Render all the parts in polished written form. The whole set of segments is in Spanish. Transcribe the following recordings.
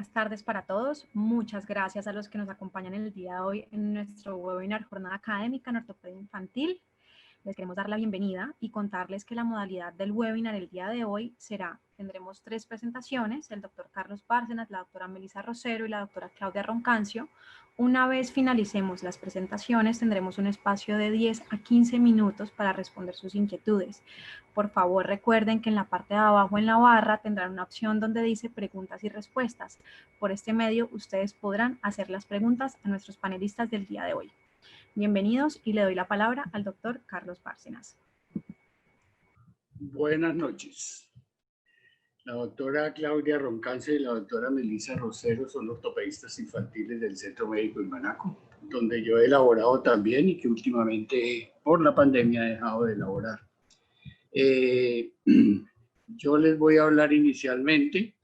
buenas tardes para todos. Muchas gracias a los que nos acompañan el día de hoy en nuestro webinar Jornada Académica en Ortopedia Infantil. Les queremos dar la bienvenida y contarles que la modalidad del webinar el día de hoy tendremos 3 presentaciones, el doctor Carlos Bárcenas, la doctora Melissa Rosero y la doctora Claudia Roncancio. Una vez finalicemos las presentaciones, tendremos un espacio de 10 a 15 minutos para responder sus inquietudes. Por favor, recuerden que en la parte de abajo en la barra tendrán una opción donde dice preguntas y respuestas. Por este medio, ustedes podrán hacer las preguntas a nuestros panelistas del día de hoy. Bienvenidos y le doy la palabra al doctor Carlos Bárcenas. Buenas noches. La doctora Claudia Roncancio y la doctora Melissa Rosero son ortopedistas infantiles del Centro Médico en Manaco, donde yo he elaborado también y que últimamente por la pandemia he dejado de elaborar. Yo les voy a hablar inicialmente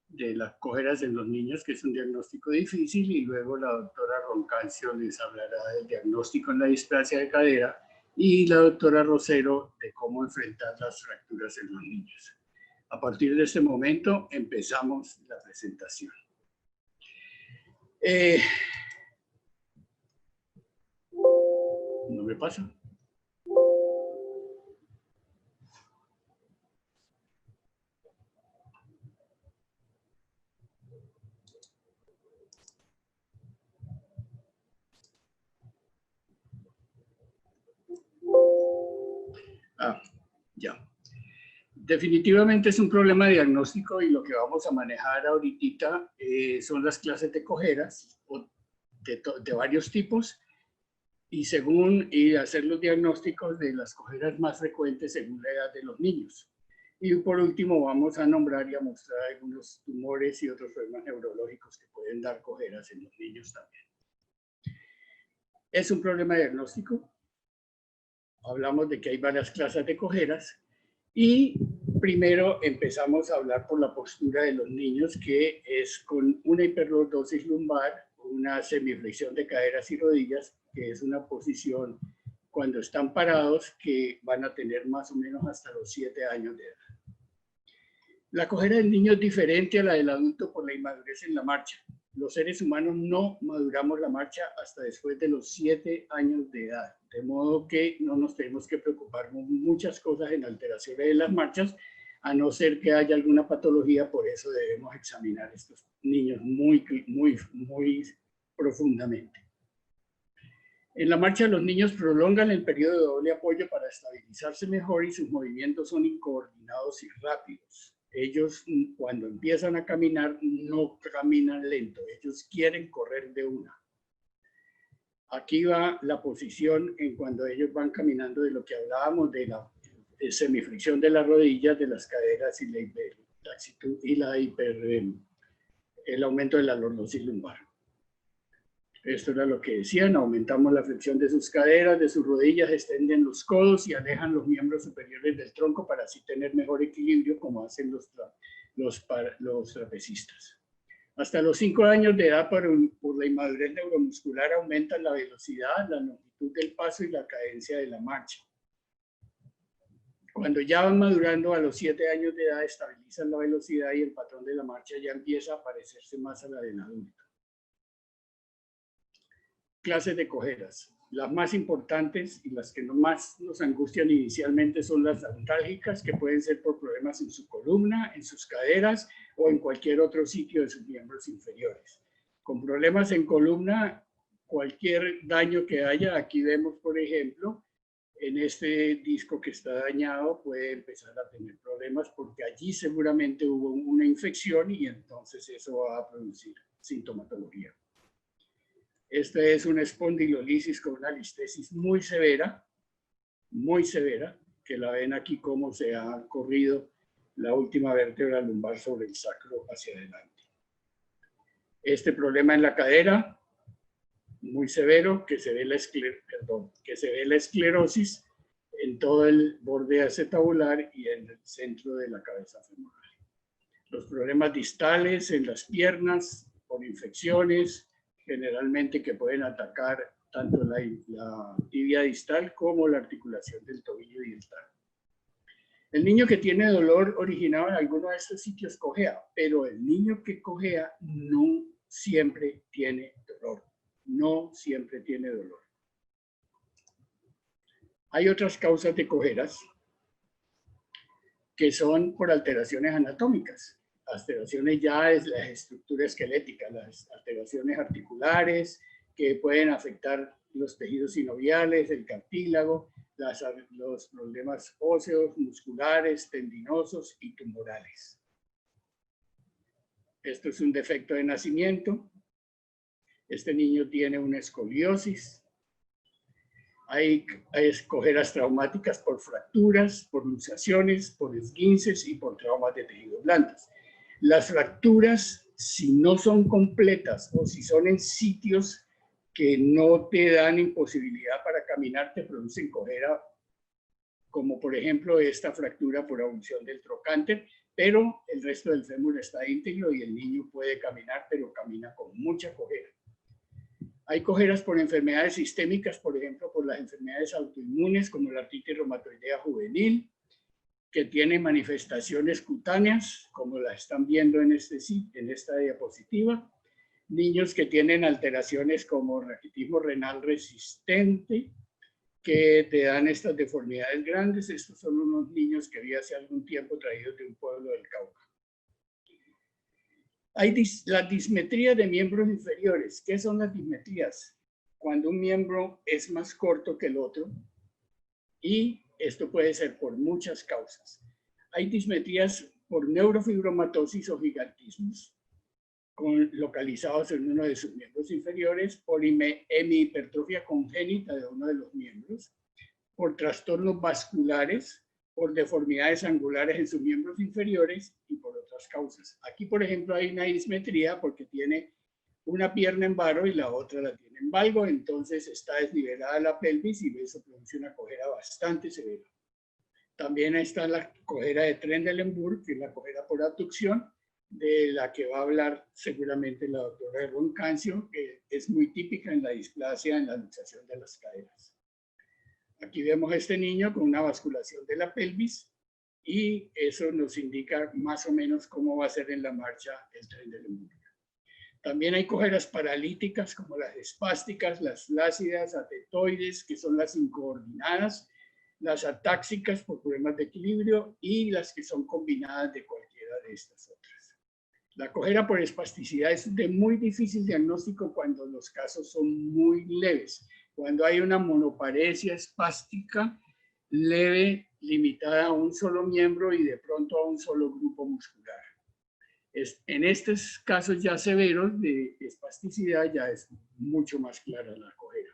de las cojeras en los niños, que es un diagnóstico difícil, y luego la doctora Roncancio les hablará del diagnóstico en la displasia de cadera y la doctora Rosero de cómo enfrentar las fracturas en los niños. A partir de este momento empezamos la presentación. ¿No me pasa? Ya. Definitivamente es un problema diagnóstico y lo que vamos a manejar ahorita son las clases de cojeras de varios tipos y hacer los diagnósticos de las cojeras más frecuentes según la edad de los niños. Y por último vamos a nombrar y a mostrar algunos tumores y otros problemas neurológicos que pueden dar cojeras en los niños también. Es un problema diagnóstico. Hablamos de que hay varias clases de cojeras y primero empezamos a hablar por la postura de los niños, que es con una hiperlordosis lumbar, una semiflexión de caderas y rodillas, que es una posición cuando están parados que van a tener más o menos hasta los 7 años de edad. La cojera del niño es diferente a la del adulto por la inmadurez en la marcha. Los seres humanos no maduramos la marcha hasta después de los 7 años de edad, de modo que no nos tenemos que preocupar por muchas cosas en alteraciones de las marchas, a no ser que haya alguna patología. Por eso debemos examinar a estos niños muy profundamente. En la marcha los niños prolongan el periodo de doble apoyo para estabilizarse mejor y sus movimientos son incoordinados y rápidos. Ellos cuando empiezan a caminar no caminan lento, ellos quieren correr de una. Aquí va la posición en cuando ellos van caminando, de lo que hablábamos de la semiflexión de las rodillas, de las caderas y el aumento de la lordosis lumbar. Esto era lo que decían: aumentamos la flexión de sus caderas, de sus rodillas, extienden los codos y alejan los miembros superiores del tronco para así tener mejor equilibrio, como hacen los trapecistas. Hasta los 5 años de edad, por la inmadurez neuromuscular, aumentan la velocidad, la longitud del paso y la cadencia de la marcha. Cuando ya van madurando a los 7 años de edad, estabilizan la velocidad y el patrón de la marcha ya empieza a parecerse más a la del adulto. Clases de cojeras. Las más importantes y las que más nos angustian inicialmente son las antálgicas, que pueden ser por problemas en su columna, en sus caderas o en cualquier otro sitio de sus miembros inferiores. Con problemas en columna, cualquier daño que haya, aquí vemos por ejemplo, en este disco que está dañado puede empezar a tener problemas porque allí seguramente hubo una infección y entonces eso va a producir sintomatología. Esta es una espondilolisis con una listesis muy severa, que la ven aquí como se ha corrido la última vértebra lumbar sobre el sacro hacia adelante. Este problema en la cadera, muy severo, que se ve la esclerosis en todo el borde acetabular y en el centro de la cabeza femoral. Los problemas distales en las piernas por infecciones, generalmente que pueden atacar tanto la tibia distal como la articulación del tobillo y el talón. El niño que tiene dolor originado en alguno de estos sitios cojea, pero el niño que cojea no siempre tiene dolor. No siempre tiene dolor. Hay otras causas de cojeras que son por alteraciones anatómicas. Alteraciones ya es la estructura esquelética, las alteraciones articulares que pueden afectar los tejidos sinoviales, el cartílago, los problemas óseos, musculares, tendinosos y tumorales. Esto es un defecto de nacimiento. Este niño tiene una escoliosis. Hay cojeras traumáticas por fracturas, por luxaciones, por esguinces y por traumas de tejidos blandos. Las fracturas, si no son completas o si son en sitios que no te dan imposibilidad para caminar, te producen cojera, como por ejemplo esta fractura por abulsión del trocánter, pero el resto del fémur está íntegro y el niño puede caminar, pero camina con mucha cojera. Hay cojeras por enfermedades sistémicas, por ejemplo, por las enfermedades autoinmunes, como la artritis reumatoidea juvenil, que tiene manifestaciones cutáneas, como la están viendo en esta diapositiva. Niños que tienen alteraciones como raquitismo renal resistente, que te dan estas deformidades grandes. Estos son unos niños que vi hace algún tiempo traídos de un pueblo del Cauca. Hay la dismetría de miembros inferiores. ¿Qué son las dismetrías? Cuando un miembro es más corto que el otro, y esto puede ser por muchas causas. Hay dismetrías por neurofibromatosis o gigantismos, localizados en uno de sus miembros inferiores, por hemihipertrofia congénita de uno de los miembros, por trastornos vasculares, por deformidades angulares en sus miembros inferiores y por otras causas. Aquí, por ejemplo, hay una dismetría porque tiene una pierna en varo y la otra la tiene en valgo, entonces está desnivelada la pelvis y eso produce una cojera bastante severa. También está la cojera de Trendelenburg, que es la cojera por abducción, de la que va a hablar seguramente la doctora Roncancio, que es muy típica en la displasia, en la luxación de las caderas. Aquí vemos a este niño con una basculación de la pelvis y eso nos indica más o menos cómo va a ser en la marcha el Trendelenburg. También hay cojeras paralíticas como las espásticas, las flácidas, atetoides, que son las incoordinadas, las atáxicas por problemas de equilibrio y las que son combinadas de cualquiera de estas otras. La cojera por espasticidad es de muy difícil diagnóstico cuando los casos son muy leves. Cuando hay una monoparesia espástica leve, limitada a un solo miembro y de pronto a un solo grupo muscular. En estos casos ya severos de espasticidad ya es mucho más clara la cojera.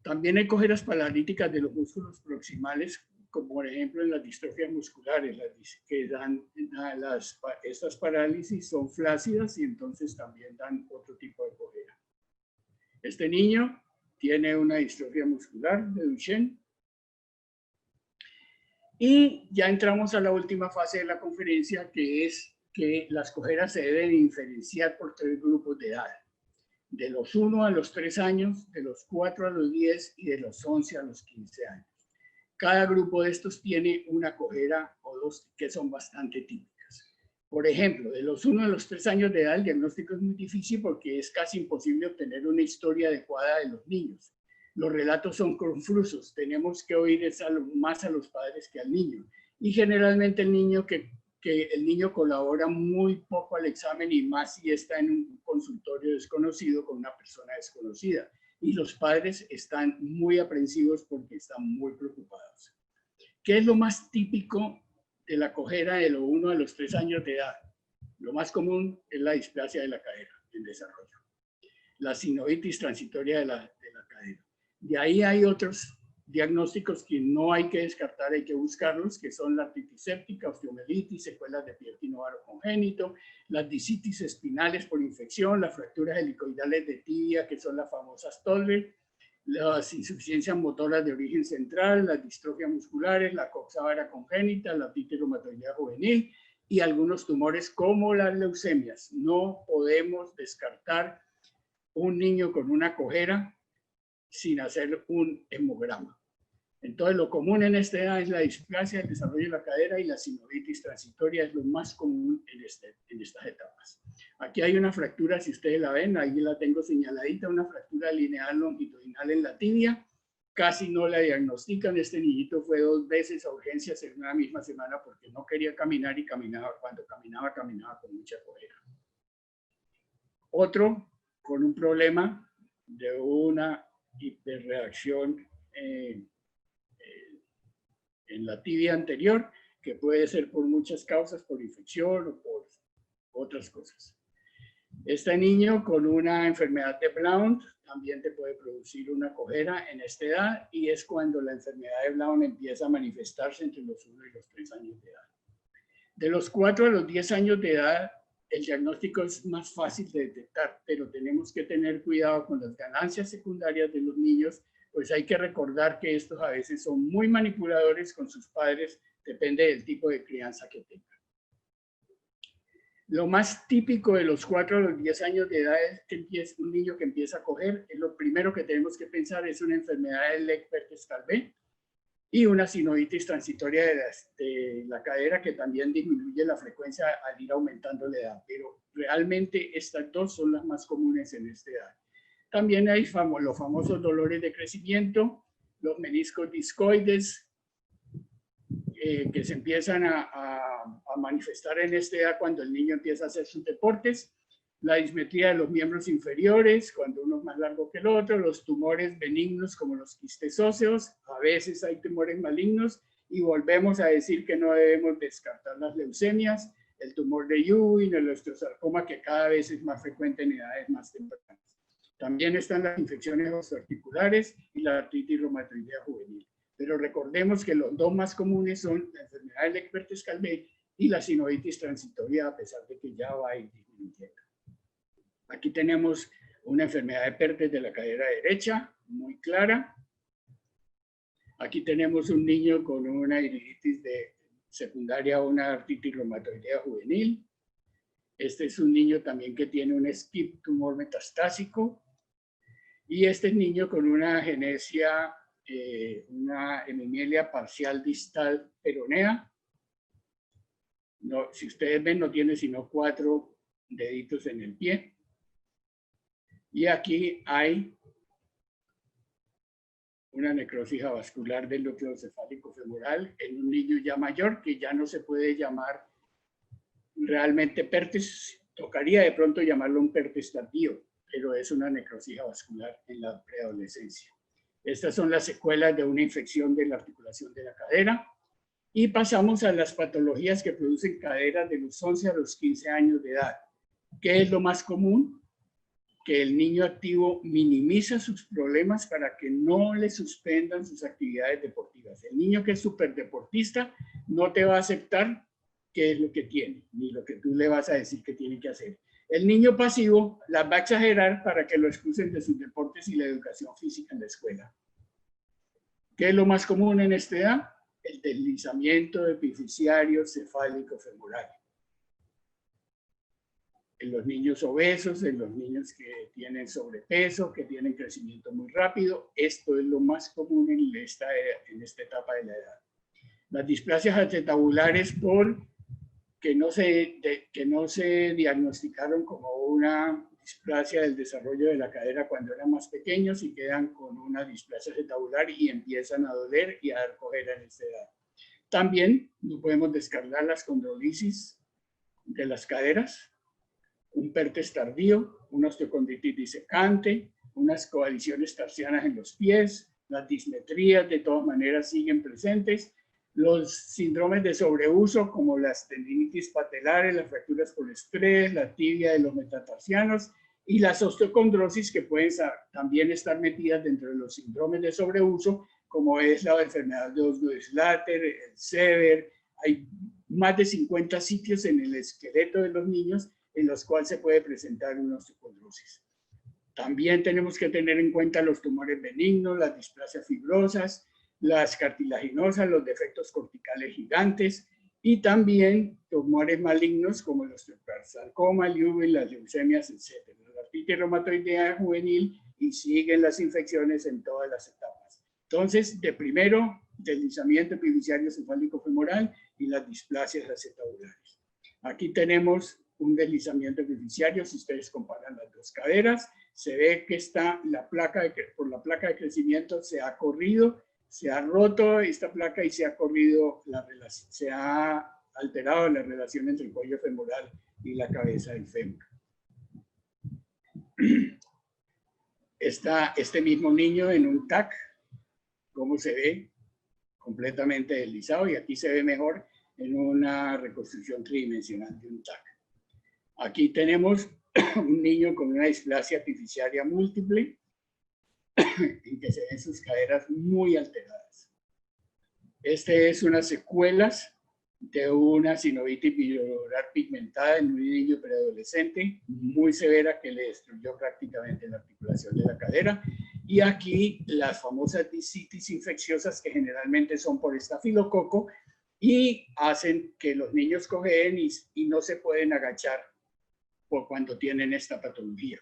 También hay cojeras paralíticas de los músculos proximales, como por ejemplo en las distrofias musculares, que dan estas parálisis son flácidas y entonces también dan otro tipo de cojera. Este niño tiene una distrofia muscular de Duchenne. Y ya entramos a la última fase de la conferencia, que es que las cojeras se deben diferenciar por 3 grupos de edad. De los 1 a los 3 años, de los 4 a los 10 y de los 11 a los 15 años. Cada grupo de estos tiene una cojera o dos que son bastante típicas. Por ejemplo, de los 1 a los 3 años de edad, el diagnóstico es muy difícil porque es casi imposible obtener una historia adecuada de los niños. Los relatos son confusos, tenemos que oír más a los padres que al niño. Y generalmente el niño colabora muy poco al examen y más si está en un consultorio desconocido con una persona desconocida. Y los padres están muy aprensivos porque están muy preocupados. ¿Qué es lo más típico de la cojera de los 1 a los 3 años de edad? Lo más común es la displasia de la cadera en desarrollo. La sinovitis transitoria de la cadera. De ahí hay otros diagnósticos que no hay que descartar, hay que buscarlos, que son la artritis séptica, osteomelitis, secuelas de pie novaro congénito, las disitis espinales por infección, las fracturas helicoidales de tibia, que son las famosas Toller, las insuficiencias motoras de origen central, las distrofias musculares, la coxávara congénita, la artritis reumatoidea juvenil y algunos tumores como las leucemias. No podemos descartar un niño con una cojera sin hacer un hemograma. Entonces, lo común en esta edad es la displasia, el desarrollo de la cadera y la sinovitis transitoria es lo más común en estas etapas. Aquí hay una fractura, si ustedes la ven, ahí la tengo señaladita, una fractura lineal longitudinal en la tibia. Casi no la diagnostican. Este niñito fue 2 veces a urgencias en una misma semana porque no quería caminar y caminaba. Cuando caminaba con mucha cojera. Otro con un problema de una hiperreacción en la tibia anterior, que puede ser por muchas causas, por infección o por otras cosas. Este niño con una enfermedad de Blount también te puede producir una cojera en esta edad, y es cuando la enfermedad de Blount empieza a manifestarse entre los 1 y los 3 años de edad. De los 4 a los 10 años de edad, el diagnóstico es más fácil de detectar, pero tenemos que tener cuidado con las ganancias secundarias de los niños, pues hay que recordar que estos a veces son muy manipuladores con sus padres, depende del tipo de crianza que tengan. Lo más típico de los 4 a los 10 años de edad es que un niño que empieza a coger, lo primero que tenemos que pensar es una enfermedad de Legg-Perkins-Calvé y una sinovitis transitoria de la cadera, que también disminuye la frecuencia al ir aumentando la edad, pero realmente estas dos son las más comunes en esta edad. También hay los famosos dolores de crecimiento, los meniscos discoides, que se empiezan a manifestar en esta edad cuando el niño empieza a hacer sus deportes, la dismetría de los miembros inferiores, cuando uno es más largo que el otro, los tumores benignos como los quistes óseos, a veces hay tumores malignos, y volvemos a decir que no debemos descartar las leucemias, el tumor de Ewing, el osteosarcoma, que cada vez es más frecuente en edades más tempranas. También están las infecciones osteoarticulares y la artritis reumatoidea juvenil. Pero recordemos que los dos más comunes son la enfermedad de Legg-Perkins-Calvé y la sinovitis transitoria, a pesar de que ya va a ir disminuyendo. Aquí tenemos una enfermedad de Perthes de la cadera derecha, muy clara. Aquí tenemos un niño con una iriditis secundaria a una artritis reumatoidea juvenil. Este es un niño también que tiene un SCIP tumor metastásico. Y este es niño con una genesia, una hemimelia parcial distal peronea. No, si ustedes ven, no tiene sino 4 deditos en el pie. Y aquí hay una necrosis vascular del núcleo cefálico femoral en un niño ya mayor, que ya no se puede llamar realmente Perthes. Tocaría de pronto llamarlo un Perthes tardío, pero es una necrosis vascular en la preadolescencia. Estas son las secuelas de una infección de la articulación de la cadera. Y pasamos a las patologías que producen caderas de los 11 a los 15 años de edad. ¿Qué es lo más común? Que el niño activo minimiza sus problemas para que no le suspendan sus actividades deportivas. El niño que es súper deportista no te va a aceptar qué es lo que tiene, ni lo que tú le vas a decir que tiene que hacer. El niño pasivo las va a exagerar para que lo excusen de sus deportes y la educación física en la escuela. ¿Qué es lo más común en esta edad? El deslizamiento epifisiario cefálico femoral. En los niños obesos, en los niños que tienen sobrepeso, que tienen crecimiento muy rápido, esto es lo más común en esta etapa de la edad. Las displasias acetabulares que no se diagnosticaron como una displasia del desarrollo de la cadera cuando eran más pequeños y quedan con una displasia acetabular y empiezan a doler y a dar cojera en esta edad. También no podemos descartar las condrolisis de las caderas, un Perthes tardío, una osteocondritis disecante, unas coaliciones tarsianas en los pies, las dismetrías de todas maneras siguen presentes, los síndromes de sobreuso como las tendinitis patelares, las fracturas por estrés, la tibia de los metatarsianos y las osteocondrosis, que pueden también estar metidas dentro de los síndromes de sobreuso, como es la enfermedad de Osgood-Schlatter, el Sever. Hay más de 50 sitios en el esqueleto de los niños en los cuales se puede presentar una osteocondrosis. También tenemos que tener en cuenta los tumores benignos, las displasias fibrosas, las cartilaginosas, los defectos corticales gigantes y también tumores malignos como el osteosarcoma, el Ewing, las leucemias, etc. La artritis reumatoidea juvenil, y siguen las infecciones en todas las etapas. Entonces, de primero, deslizamiento epifisiario cefálico femoral y las displasias acetabulares. Aquí tenemos un deslizamiento epifisiario. Si ustedes comparan las dos caderas, se ve que por la placa de crecimiento se ha corrido, se ha roto esta placa y se ha corrido se ha alterado la relación entre el cuello femoral y la cabeza del fémur. Está este mismo niño en un TAC, cómo se ve completamente deslizado, y aquí se ve mejor en una reconstrucción tridimensional de un TAC. Aquí tenemos un niño con una displasia epifisiaria múltiple, en que se ven sus caderas muy alteradas. Este es unas secuelas de una sinovitis biliolar pigmentada en un niño preadolescente muy severa que le destruyó prácticamente la articulación de la cadera. Y aquí las famosas discitis infecciosas, que generalmente son por estafilococo y hacen que los niños cojeen y no se pueden agachar por cuando tienen esta patología.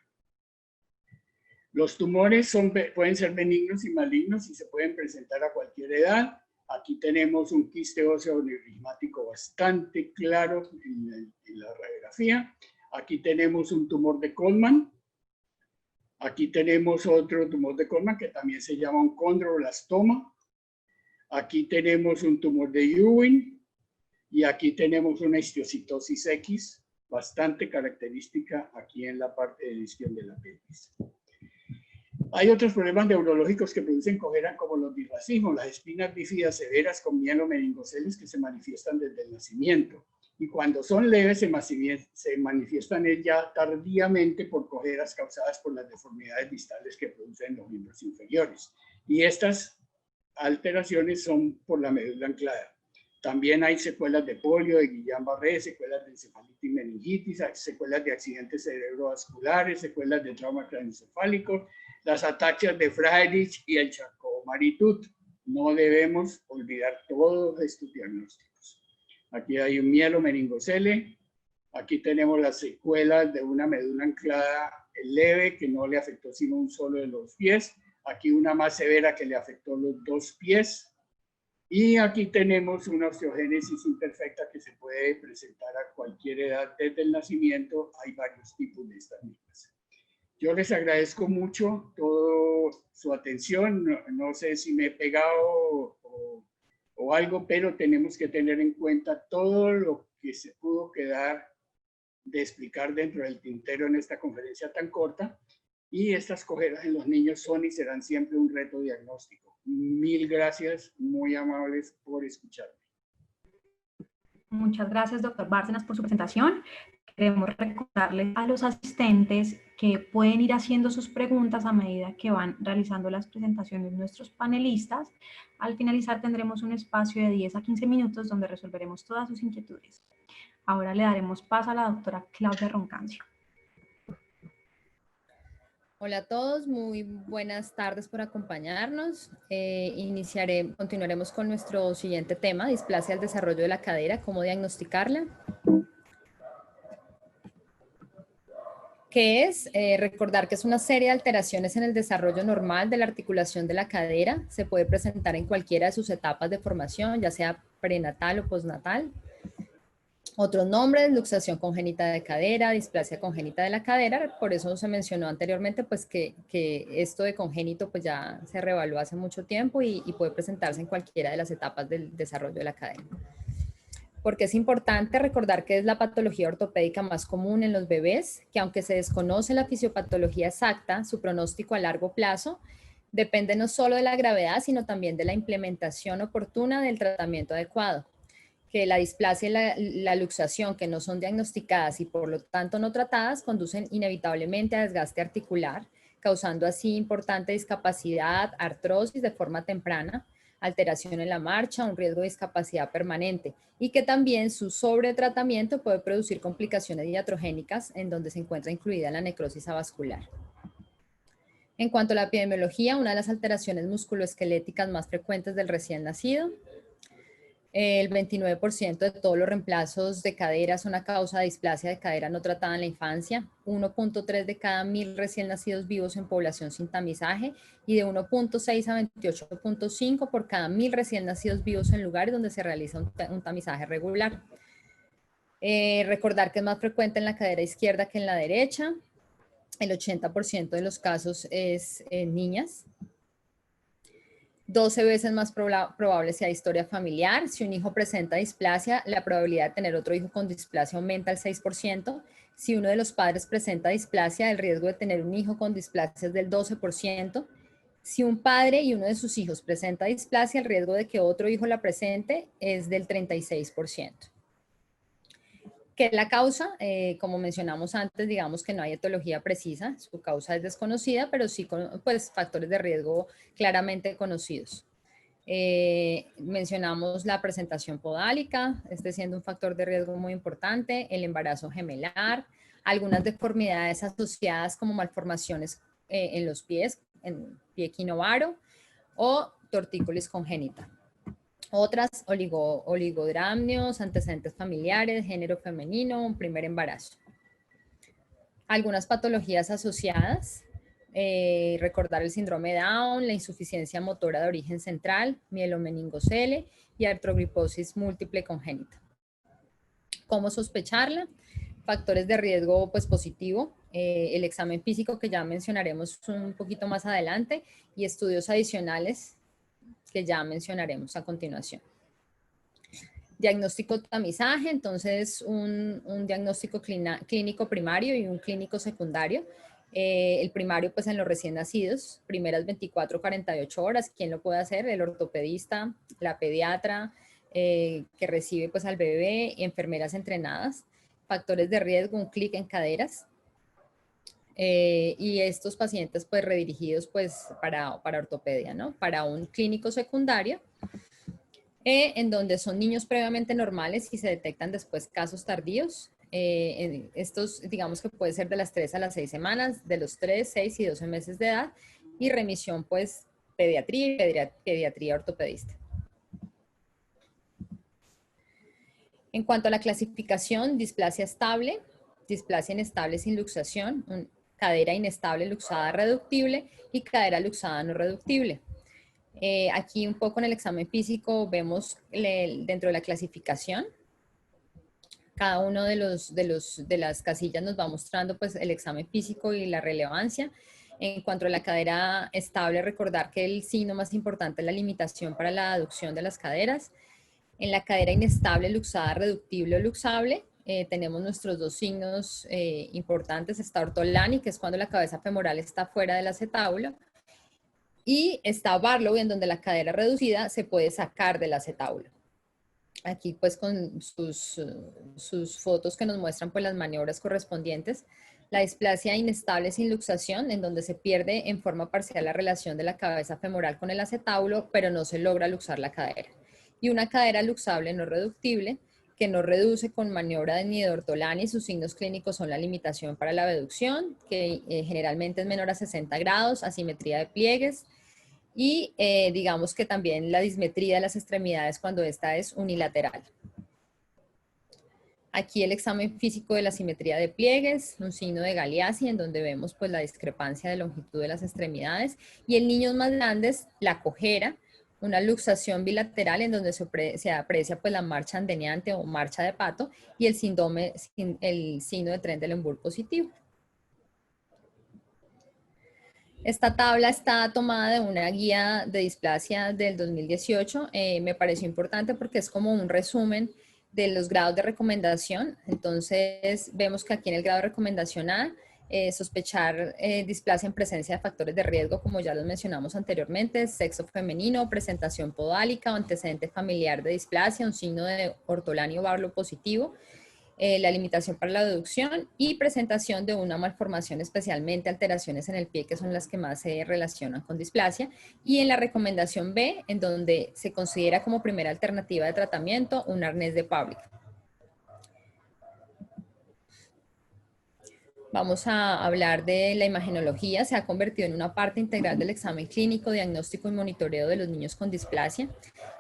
Los tumores pueden ser benignos y malignos y se pueden presentar a cualquier edad. Aquí tenemos un quiste óseo neurismático bastante claro en la radiografía. Aquí tenemos un tumor de Colman. Aquí tenemos otro tumor de Colman que también se llama un condroblastoma. Aquí tenemos un tumor de Ewing. Y aquí tenemos una histiocytosis X bastante característica aquí en la parte de isquion de la pelvis. Hay otros problemas neurológicos que producen cojera, como los disracismos, las espinas bífidas severas con mielomeningoceles que se manifiestan desde el nacimiento. Y cuando son leves se manifiestan ya tardíamente por cojeras causadas por las deformidades distales que producen los miembros inferiores. Y estas alteraciones son por la médula anclada. También hay secuelas de polio, de Guillain-Barré, secuelas de encefalitis meningitis, secuelas de accidentes cerebrovasculares, secuelas de trauma craneoencefálico, las ataxias de Friedreich y el Charcot-Marie-Tooth. No debemos olvidar todos estos diagnósticos. Aquí hay un mielomeningocele. Aquí tenemos las secuelas de una médula anclada leve que no le afectó sino un solo de los pies. Aquí una más severa que le afectó los dos pies. Y aquí tenemos una osteogénesis imperfecta que se puede presentar a cualquier edad desde el nacimiento. Hay varios tipos de estas mismas. Yo les agradezco mucho toda su atención. No sé si me he pegado o algo, pero tenemos que tener en cuenta todo lo que se pudo quedar de explicar dentro del tintero en esta conferencia tan corta. Y estas cojeras en los niños son y serán siempre un reto diagnóstico. Mil gracias, muy amables por escucharme. Muchas gracias, doctor Bárcenas, por su presentación. Queremos recordarles a los asistentes que pueden ir haciendo sus preguntas a medida que van realizando las presentaciones nuestros panelistas. Al finalizar tendremos un espacio de 10 a 15 minutos donde resolveremos todas sus inquietudes. Ahora le daremos paso a la doctora Claudia Roncancio. Hola a todos, muy buenas tardes por acompañarnos. Continuaremos con nuestro siguiente tema, displasia del desarrollo de la cadera, cómo diagnosticarla. Que es recordar que es una serie de alteraciones en el desarrollo normal de la articulación de la cadera. Se puede presentar en cualquiera de sus etapas de formación, ya sea prenatal o postnatal. Otro nombre, luxación congénita de cadera, displasia congénita de la cadera. Por eso se mencionó anteriormente pues, que esto de congénito pues, ya se reevaluó hace mucho tiempo y puede presentarse en cualquiera de las etapas del desarrollo de la cadera. Porque es importante recordar que es la patología ortopédica más común en los bebés, que aunque se desconoce la fisiopatología exacta, su pronóstico a largo plazo depende no solo de la gravedad, sino también de la implementación oportuna del tratamiento adecuado. Que la displasia y la luxación, que no son diagnosticadas y por lo tanto no tratadas, conducen inevitablemente a desgaste articular, causando así importante discapacidad, artrosis de forma temprana, alteración en la marcha, un riesgo de discapacidad permanente, y que también su sobretratamiento puede producir complicaciones iatrogénicas en donde se encuentra incluida la necrosis avascular. En cuanto a la epidemiología, una de las alteraciones musculoesqueléticas más frecuentes del recién nacido. El 29% de todos los reemplazos de cadera son a causa de displasia de cadera no tratada en la infancia, 1.3 de cada 1000 recién nacidos vivos en población sin tamizaje y de 1.6 a 28.5 por cada 1000 recién nacidos vivos en lugares donde se realiza un tamizaje regular. Recordar que es más frecuente en la cadera izquierda que en la derecha. El 80% de los casos es en niñas. 12 veces más probable sea historia familiar. Si un hijo presenta displasia, la probabilidad de tener otro hijo con displasia aumenta al 6%. Si uno de los padres presenta displasia, el riesgo de tener un hijo con displasia es del 12%. Si un padre y uno de sus hijos presenta displasia, el riesgo de que otro hijo la presente es del 36%. ¿Qué es la causa? Como mencionamos antes, digamos que no hay etiología precisa, su causa es desconocida, pero sí con pues, factores de riesgo claramente conocidos. Mencionamos la presentación podálica, este siendo un factor de riesgo muy importante, el embarazo gemelar, algunas deformidades asociadas como malformaciones en los pies, en pie equinovaro o tortícolis congénita. Otras, oligodramnios, antecedentes familiares, género femenino, un primer embarazo. Algunas patologías asociadas, recordar el síndrome de Down, la insuficiencia motora de origen central, mielomeningocele y artrogriposis múltiple congénita. ¿Cómo sospecharla? Factores de riesgo pues positivo, el examen físico que ya mencionaremos un poquito más adelante y estudios adicionales que ya mencionaremos a continuación. Diagnóstico tamizaje, entonces un diagnóstico clínico primario y un clínico secundario. El primario pues en los recién nacidos, primeras 24 48 horas, ¿quién lo puede hacer? El ortopedista, la pediatra que recibe pues al bebé, enfermeras entrenadas. Factores de riesgo, un clic en caderas. Y estos pacientes pues redirigidos pues para ortopedia, ¿no? Para un clínico secundario, en donde son niños previamente normales y se detectan después casos tardíos. Estos digamos que puede ser de las 3 a las 6 semanas, de los 3, 6 y 12 meses de edad, y remisión pues pediatría y pediatría ortopedista. En cuanto a la clasificación, displasia estable, displasia inestable sin luxación, cadera inestable luxada reductible y cadera luxada no reductible. Aquí un poco en el examen físico vemos dentro de la clasificación, cada uno de las casillas nos va mostrando pues el examen físico y la relevancia. En cuanto a la cadera estable, recordar que el signo más importante es la limitación para la aducción de las caderas. En la cadera inestable, luxada, reductible o luxable, tenemos nuestros dos signos importantes. Está ortolani, que es cuando la cabeza femoral está fuera del acetábulo, y está Barlow, en donde la cadera reducida se puede sacar del acetábulo. Aquí pues con sus fotos que nos muestran pues las maniobras correspondientes. La displasia inestable sin luxación, en donde se pierde en forma parcial la relación de la cabeza femoral con el acetábulo, pero no se logra luxar la cadera. Y una cadera luxable no reductible, que no reduce con maniobra de ni de Ortolani. Sus signos clínicos son la limitación para la abducción, que generalmente es menor a 60 grados, asimetría de pliegues, y digamos que también la dismetría de las extremidades cuando esta es unilateral. Aquí el examen físico de la simetría de pliegues, un signo de Galeazzi en donde vemos pues la discrepancia de longitud de las extremidades, y en niños más grandes la cojera, una luxación bilateral en donde se aprecia pues la marcha andeneante o marcha de pato, y el signo de Trendelenburg positivo. Esta tabla está tomada de una guía de displasia del 2018. Me pareció importante porque es como un resumen de los grados de recomendación. Entonces vemos que aquí en el grado de recomendación A, sospechar displasia en presencia de factores de riesgo, como ya los mencionamos anteriormente, sexo femenino, presentación podálica o antecedente familiar de displasia, un signo de Ortolani o Barlow positivo, la limitación para la deducción y presentación de una malformación, especialmente alteraciones en el pie, que son las que más se relacionan con displasia. Y en la recomendación B, en donde se considera como primera alternativa de tratamiento un arnés de Pavlik. Vamos a hablar de la imagenología. Se ha convertido en una parte integral del examen clínico, diagnóstico y monitoreo de los niños con displasia.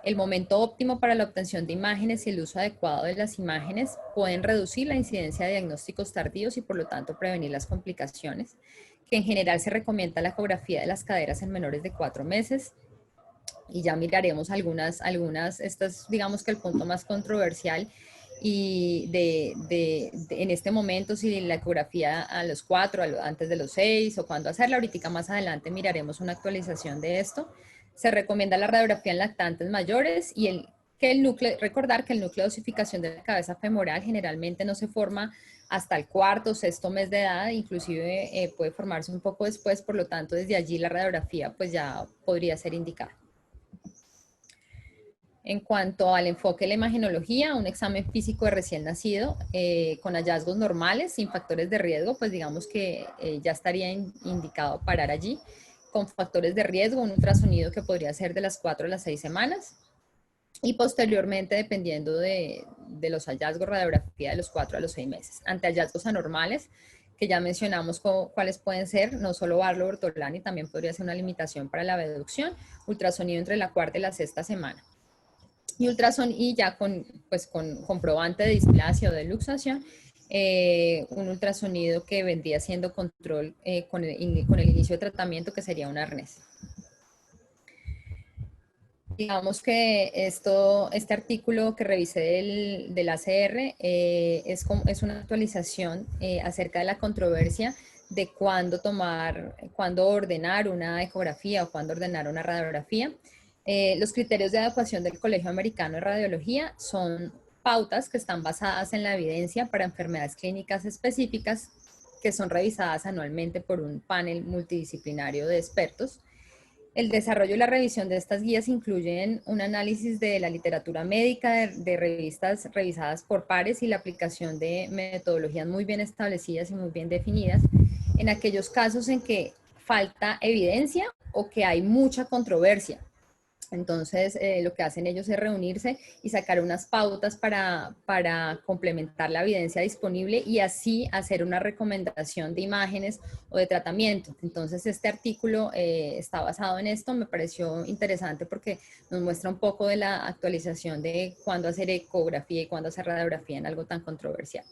El momento óptimo para la obtención de imágenes y el uso adecuado de las imágenes pueden reducir la incidencia de diagnósticos tardíos y por lo tanto prevenir las complicaciones, que en general se recomienda la ecografía de las caderas en menores de 4 meses. Y ya miraremos algunas, esto es digamos que el punto más controversial y en este momento si la ecografía a los 4, antes de los 6 o cuándo hacerla. Ahorita más adelante miraremos una actualización de esto. Se recomienda la radiografía en lactantes mayores y recordar que el núcleo de osificación de la cabeza femoral generalmente no se forma hasta el 4º o 6º mes de edad, inclusive puede formarse un poco después, por lo tanto desde allí la radiografía pues ya podría ser indicada. En cuanto al enfoque de la imagenología, un examen físico de recién nacido con hallazgos normales, sin factores de riesgo, pues digamos que ya estaría indicado parar allí. Con factores de riesgo, un ultrasonido que podría ser de las 4 a las 6 semanas. Y posteriormente, dependiendo de los hallazgos, radiografía de los 4 a los 6 meses. Ante hallazgos anormales, que ya mencionamos cuáles pueden ser, no solo Barlow Ortolani, también podría ser una limitación para la abducción, ultrasonido entre la 4ª y la 6ª semana. Y ultrasonido, y ya con comprobante de displasia o de luxación, un ultrasonido que vendría siendo control con el inicio de tratamiento, que sería un arnés. Digamos que este artículo que revisé del ACR es una actualización acerca de la controversia de cuándo ordenar una ecografía o cuándo ordenar una radiografía. Los criterios de adecuación del Colegio Americano de Radiología son pautas que están basadas en la evidencia para enfermedades clínicas específicas que son revisadas anualmente por un panel multidisciplinario de expertos. El desarrollo y la revisión de estas guías incluyen un análisis de la literatura médica, de revistas revisadas por pares y la aplicación de metodologías muy bien establecidas y muy bien definidas en aquellos casos en que falta evidencia o que hay mucha controversia. Entonces, lo que hacen ellos es reunirse y sacar unas pautas para complementar la evidencia disponible y así hacer una recomendación de imágenes o de tratamiento. Entonces, este artículo está basado en esto. Me pareció interesante porque nos muestra un poco de la actualización de cuándo hacer ecografía y cuándo hacer radiografía en algo tan controversial.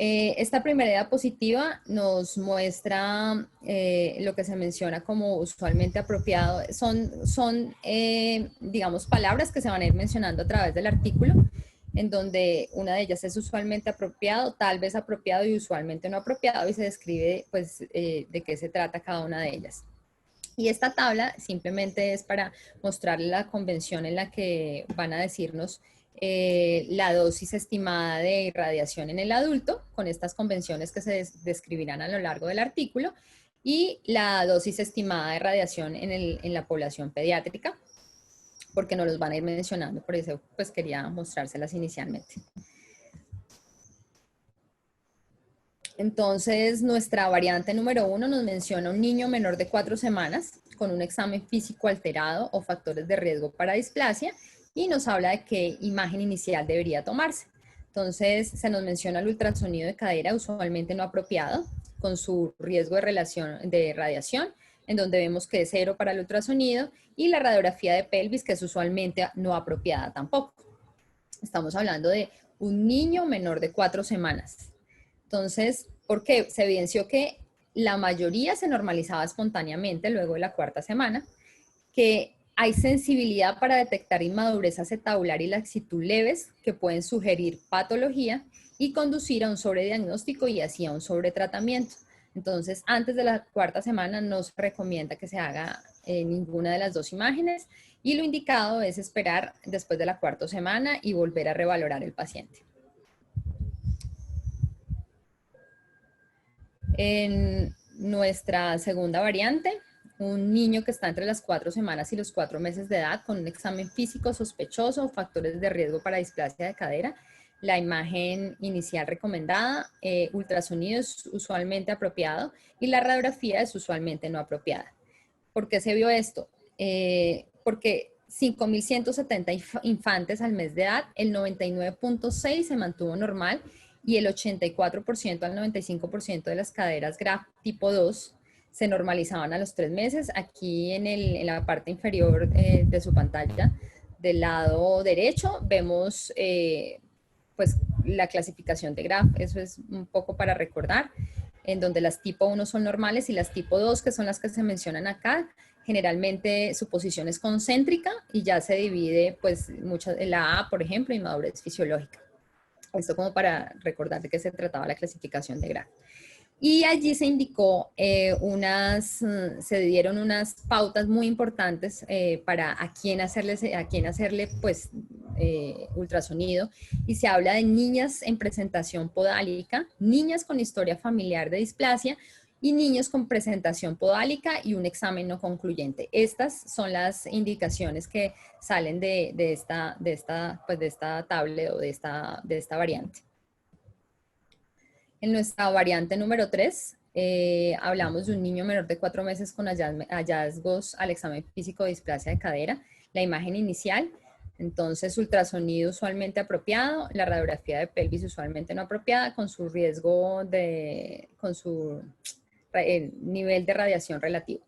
Esta primera diapositiva nos muestra lo que se menciona como usualmente apropiado. Son digamos, palabras que se van a ir mencionando a través del artículo, en donde una de ellas es usualmente apropiado, tal vez apropiado y usualmente no apropiado, y se describe pues, de qué se trata cada una de ellas. Y esta tabla simplemente es para mostrarle la convención en la que van a decirnos la dosis estimada de irradiación en el adulto, con estas convenciones que se describirán a lo largo del artículo, y la dosis estimada de radiación en la población pediátrica, porque nos los van a ir mencionando, por eso pues quería mostrárselas inicialmente. Entonces, nuestra variante número 1 nos menciona un niño menor de 4 semanas con un examen físico alterado o factores de riesgo para displasia, y nos habla de qué imagen inicial debería tomarse. Entonces, se nos menciona el ultrasonido de cadera usualmente no apropiado, con su riesgo de radiación, en donde vemos que es 0 para el ultrasonido, y la radiografía de pelvis, que es usualmente no apropiada tampoco. Estamos hablando de un niño menor de 4 semanas. Entonces, ¿por qué? Se evidenció que la mayoría se normalizaba espontáneamente luego de la 4ª semana, que hay sensibilidad para detectar inmadurez acetabular y laxitud leves que pueden sugerir patología y conducir a un sobrediagnóstico y así a un sobretratamiento. Entonces, antes de la 4ª semana no se recomienda que se haga ninguna de las dos imágenes, y lo indicado es esperar después de la 4ª semana y volver a revalorar el paciente. En nuestra segunda variante, un niño que está entre las 4 semanas y los 4 meses de edad con un examen físico sospechoso o factores de riesgo para displasia de cadera. La imagen inicial recomendada, ultrasonido es usualmente apropiado y la radiografía es usualmente no apropiada. ¿Por qué se vio esto? Porque 5.170 infantes al mes de edad, el 99.6 se mantuvo normal y el 84% al 95% de las caderas Graf tipo 2 se normalizaban a los 3 meses. Aquí en la parte inferior de su pantalla, del lado derecho, vemos pues la clasificación de Graf. Eso es un poco para recordar, en donde las tipo 1 son normales y las tipo 2, que son las que se mencionan acá, generalmente su posición es concéntrica y ya se divide, pues, la A, por ejemplo, inmadurez fisiológica. Esto como para recordar de qué se trataba la clasificación de Graf. Y allí se indicó se dieron unas pautas muy importantes para a quién hacerle pues, ultrasonido. Y se habla de niñas en presentación podálica, niñas con historia familiar de displasia y niños con presentación podálica y un examen no concluyente. Estas son las indicaciones que salen de esta tabla o de esta variante. En nuestra variante número 3, hablamos de un niño menor de 4 meses con hallazgos al examen físico de displasia de cadera, la imagen inicial, entonces ultrasonido usualmente apropiado, la radiografía de pelvis usualmente no apropiada, con su riesgo con su nivel de radiación relativo.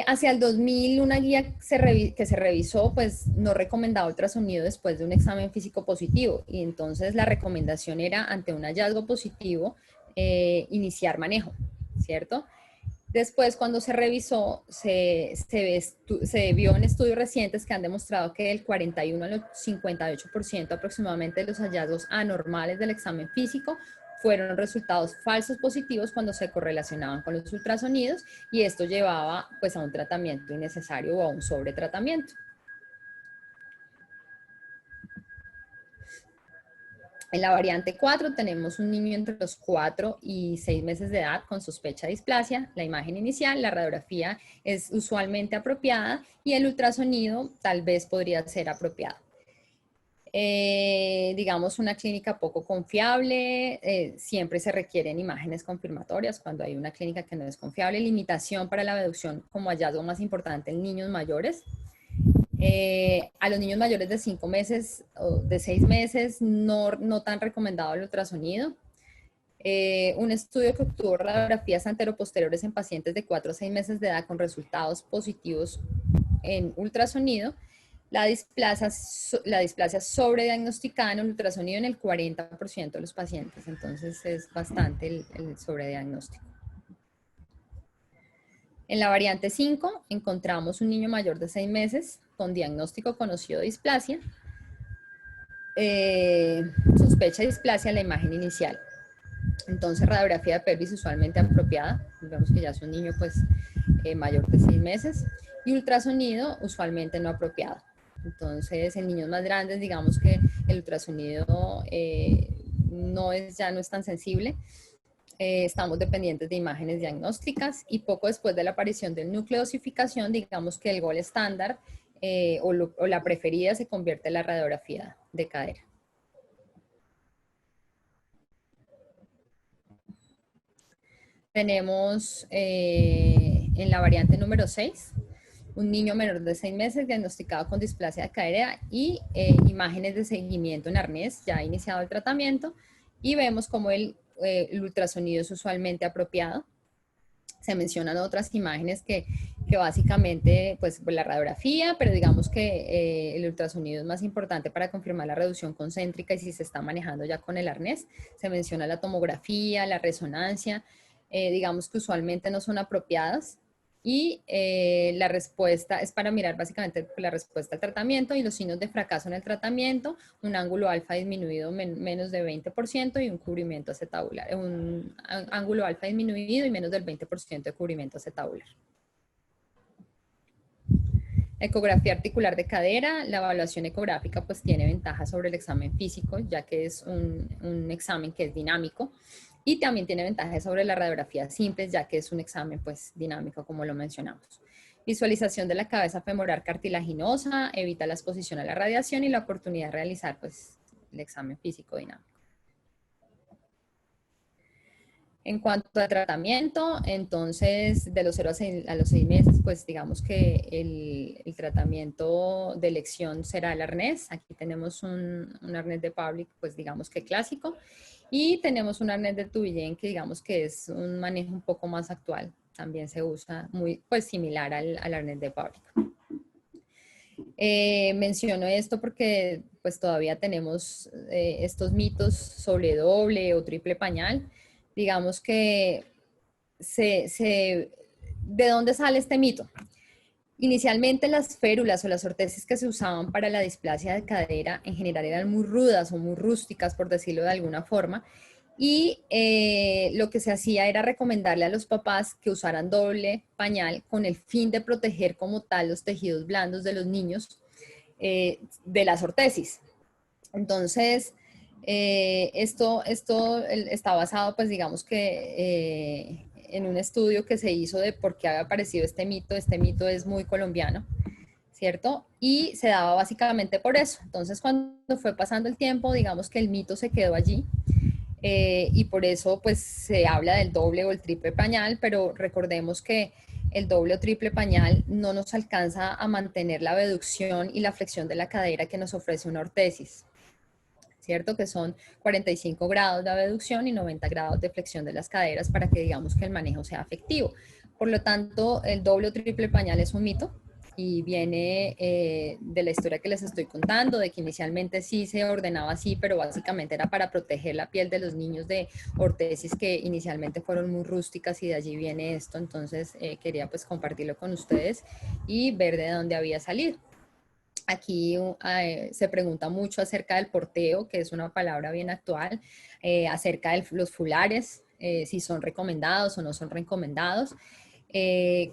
Hacia el 2000, una guía que se revisó, pues no recomendaba ultrasonido después de un examen físico positivo, y entonces la recomendación era, ante un hallazgo positivo, iniciar manejo, ¿cierto? Después, cuando se revisó, se vio en estudios recientes que han demostrado que del 41 al 58% aproximadamente de los hallazgos anormales del examen físico fueron resultados falsos positivos cuando se correlacionaban con los ultrasonidos, y esto llevaba pues a un tratamiento innecesario o a un sobretratamiento. En la variante 4 tenemos un niño entre los 4 y 6 meses de edad con sospecha de displasia, la imagen inicial, la radiografía es usualmente apropiada y el ultrasonido tal vez podría ser apropiado. Digamos, una clínica poco confiable, siempre se requieren imágenes confirmatorias cuando hay una clínica que no es confiable, limitación para la abducción como hallazgo más importante en niños mayores. A los niños mayores de 5 meses o de 6 meses no tan recomendado el ultrasonido. Un estudio que obtuvo radiografías anteroposteriores en pacientes de 4 a 6 meses de edad con resultados positivos en ultrasonido. La displasia sobrediagnosticada en el ultrasonido en el 40% de los pacientes, entonces es bastante el sobrediagnóstico. En la variante 5 encontramos un niño mayor de 6 meses con diagnóstico conocido de displasia, sospecha de displasia en la imagen inicial. Entonces radiografía de pelvis usualmente apropiada, digamos que ya es un niño pues mayor de 6 meses, y ultrasonido usualmente no apropiado. Entonces, en niños más grandes, digamos que el ultrasonido ya no es tan sensible. Estamos dependientes de imágenes diagnósticas y poco después de la aparición del núcleo de osificación, digamos que el gold estándar o la preferida se convierte en la radiografía de cadera. Tenemos en la variante número 6, un niño menor de 6 meses diagnosticado con displasia de cadera y imágenes de seguimiento en arnés, ya ha iniciado el tratamiento, y vemos como el ultrasonido es usualmente apropiado. Se mencionan otras imágenes que básicamente, pues la radiografía, pero digamos que el ultrasonido es más importante para confirmar la reducción concéntrica y si se está manejando ya con el arnés. Se menciona la tomografía, la resonancia, digamos que usualmente no son apropiadas. Y la respuesta es para mirar básicamente la respuesta al tratamiento y los signos de fracaso en el tratamiento, un ángulo alfa disminuido menos de 20% y un cubrimiento acetabular, un ángulo alfa disminuido y menos del 20% de cubrimiento acetabular. Ecografía articular de cadera, la evaluación ecográfica pues tiene ventaja sobre el examen físico, ya que es un examen que es dinámico. Y también tiene ventajas sobre la radiografía simple, ya que es un examen pues dinámico, como lo mencionamos. Visualización de la cabeza femoral cartilaginosa, evita la exposición a la radiación y la oportunidad de realizar pues el examen físico dinámico. En cuanto al tratamiento, entonces de los 0 a los 6 meses, pues digamos que el tratamiento de elección será el arnés. Aquí tenemos un arnés de Public, pues digamos que clásico, y tenemos un arnés de Touvillion que digamos que es un manejo un poco más actual. También se usa muy, pues similar al arnés de Public. Menciono esto porque pues todavía tenemos estos mitos sobre doble o triple pañal. Digamos que ¿de dónde sale este mito? Inicialmente las férulas o las ortesis que se usaban para la displasia de cadera en general eran muy rudas o muy rústicas, por decirlo de alguna forma, y lo que se hacía era recomendarle a los papás que usaran doble pañal con el fin de proteger como tal los tejidos blandos de los niños de las ortesis. Entonces, esto está basado, pues digamos que en un estudio que se hizo de por qué había aparecido este mito. Este mito es muy colombiano, ¿cierto? Y se daba básicamente por eso. Entonces, cuando fue pasando el tiempo, digamos que el mito se quedó allí. Y por eso pues se habla del doble o el triple pañal, pero recordemos que el doble o triple pañal no nos alcanza a mantener la abducción y la flexión de la cadera que nos ofrece una ortesis, ¿cierto? Que son 45 grados de abducción y 90 grados de flexión de las caderas para que digamos que el manejo sea efectivo. Por lo tanto, el doble o triple pañal es un mito y viene de la historia que les estoy contando, de que inicialmente sí se ordenaba así, pero básicamente era para proteger la piel de los niños de ortesis que inicialmente fueron muy rústicas y de allí viene esto. Entonces quería pues compartirlo con ustedes y ver de dónde había salido. Aquí se pregunta mucho acerca del porteo, que es una palabra bien actual, acerca de los fulares, si son recomendados o no son recomendados.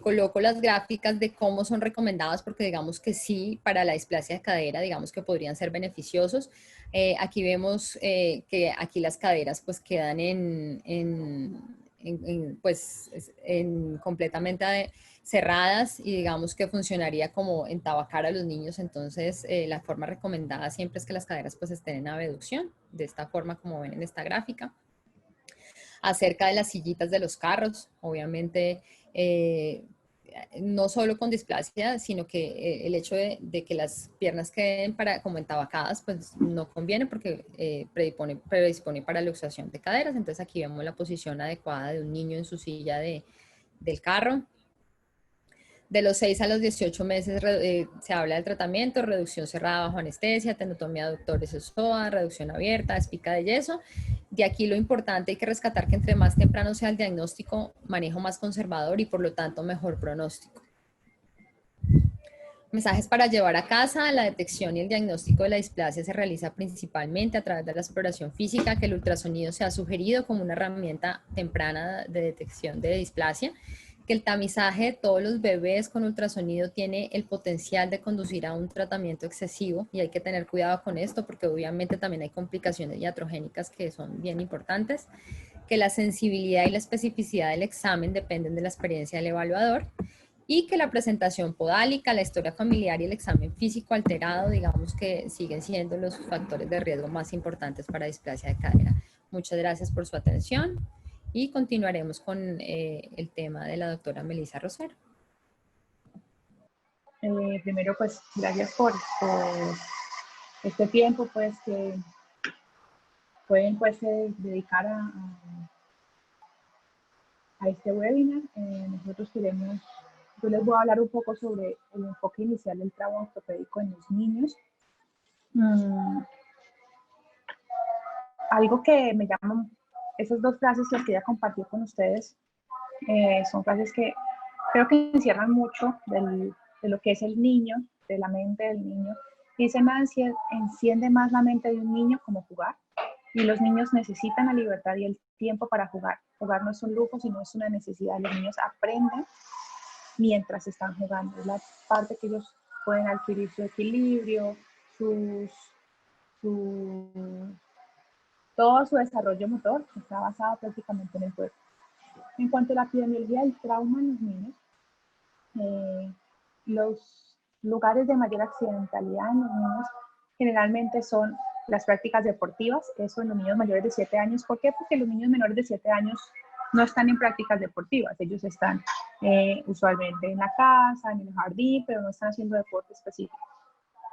Coloco las gráficas de cómo son recomendados porque digamos que sí, para la displasia de cadera, digamos que podrían ser beneficiosos. Aquí vemos que aquí las caderas pues quedan completamente cerradas y digamos que funcionaría como entabacar a los niños. Entonces la forma recomendada siempre es que las caderas pues estén en abducción, de esta forma como ven en esta gráfica. Acerca de las sillitas de los carros, obviamente no solo con displasia, sino que el hecho de que las piernas queden como entabacadas, pues no conviene porque predispone para la luxación de caderas. Entonces aquí vemos la posición adecuada de un niño en su silla del carro. De los 6 a los 18 meses se habla del tratamiento, reducción cerrada bajo anestesia, tenotomía aductores SOA, reducción abierta, espica de yeso. De aquí lo importante, hay que rescatar que entre más temprano sea el diagnóstico, manejo más conservador y por lo tanto mejor pronóstico. Mensajes para llevar a casa. La detección y el diagnóstico de la displasia se realiza principalmente a través de la exploración física, que el ultrasonido se ha sugerido como una herramienta temprana de detección de displasia, que el tamizaje de todos los bebés con ultrasonido tiene el potencial de conducir a un tratamiento excesivo y hay que tener cuidado con esto porque obviamente también hay complicaciones iatrogénicas que son bien importantes, que la sensibilidad y la especificidad del examen dependen de la experiencia del evaluador y que la presentación podálica, la historia familiar y el examen físico alterado, digamos que siguen siendo los factores de riesgo más importantes para displasia de cadera. Muchas gracias por su atención. Y continuaremos con el tema de la doctora Melissa Rosero. Primero, pues, gracias por este tiempo, pues, que pueden, pues, dedicar a este webinar. Nosotros yo les voy a hablar un poco sobre el enfoque inicial del trauma ortopédico en los niños. Algo que me llama, esas dos frases las quería compartir con ustedes, son frases que creo que encierran mucho de lo que es el niño, de la mente del niño. Dice Nancy, enciende más la mente de un niño como jugar, y los niños necesitan la libertad y el tiempo para jugar. Jugar no es un lujo, sino es una necesidad. Los niños aprenden mientras están jugando. Es la parte que ellos pueden adquirir su equilibrio, todo su desarrollo motor está basado prácticamente en el juego. En cuanto a la epidemiología del trauma en los niños, los lugares de mayor accidentalidad en los niños generalmente son las prácticas deportivas, eso en los niños mayores de 7 años. ¿Por qué? Porque los niños menores de 7 años no están en prácticas deportivas, ellos están usualmente en la casa, en el jardín, pero no están haciendo deporte específico.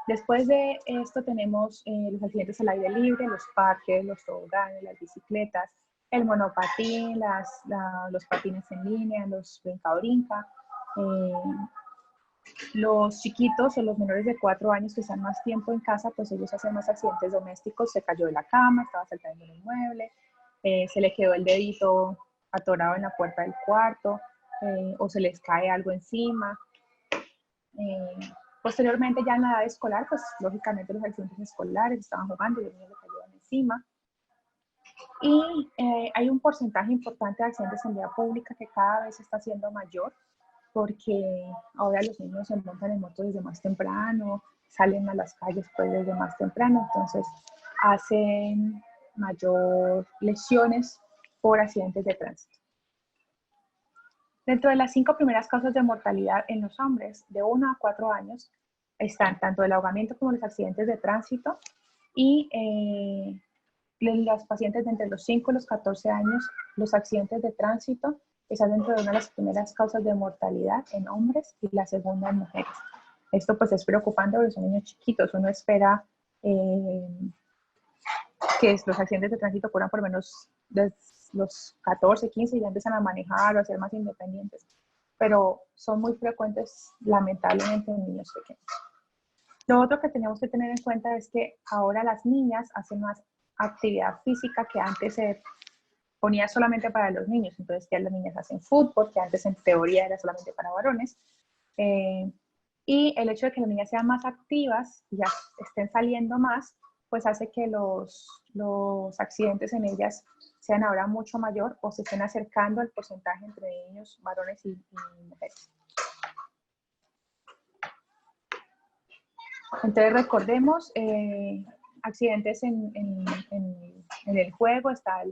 Después de esto tenemos los accidentes al aire libre, los parques, los toboganes, las bicicletas, el monopatín, los patines en línea, los brinca-brinca. Los chiquitos o los menores de 4 años que están más tiempo en casa, pues ellos hacen más accidentes domésticos. Se cayó de la cama, estaba saltando en un mueble, se le quedó el dedito atorado en la puerta del cuarto, o se les cae algo encima. Posteriormente, ya en la edad escolar, pues lógicamente los accidentes escolares, estaban jugando y los niños le cayeron encima. Y hay un porcentaje importante de accidentes en vía pública que cada vez está siendo mayor, porque ahora los niños se montan en motos desde más temprano, salen a las calles pues desde más temprano, entonces hacen mayor lesiones por accidentes de tránsito. Dentro de las 5 primeras causas de mortalidad en los hombres de 1 a 4 años están tanto el ahogamiento como los accidentes de tránsito, y los pacientes de entre los 5 y los 14 años, los accidentes de tránsito están dentro de una de las primeras causas de mortalidad en hombres y la segunda en mujeres. Esto pues es preocupante porque son niños chiquitos. Uno espera que los accidentes de tránsito ocurran por lo menos desde los 14, 15 y ya empiezan a manejar o a ser más independientes. Pero son muy frecuentes, lamentablemente, en niños pequeños. Lo otro que tenemos que tener en cuenta es que ahora las niñas hacen más actividad física que antes se ponía solamente para los niños. Entonces ya las niñas hacen fútbol, que antes en teoría era solamente para varones. Y el hecho de que las niñas sean más activas y ya estén saliendo más, pues hace que los accidentes en ellas sean ahora mucho mayor o se estén acercando al porcentaje entre niños, varones y mujeres. Entonces recordemos, accidentes en el juego, está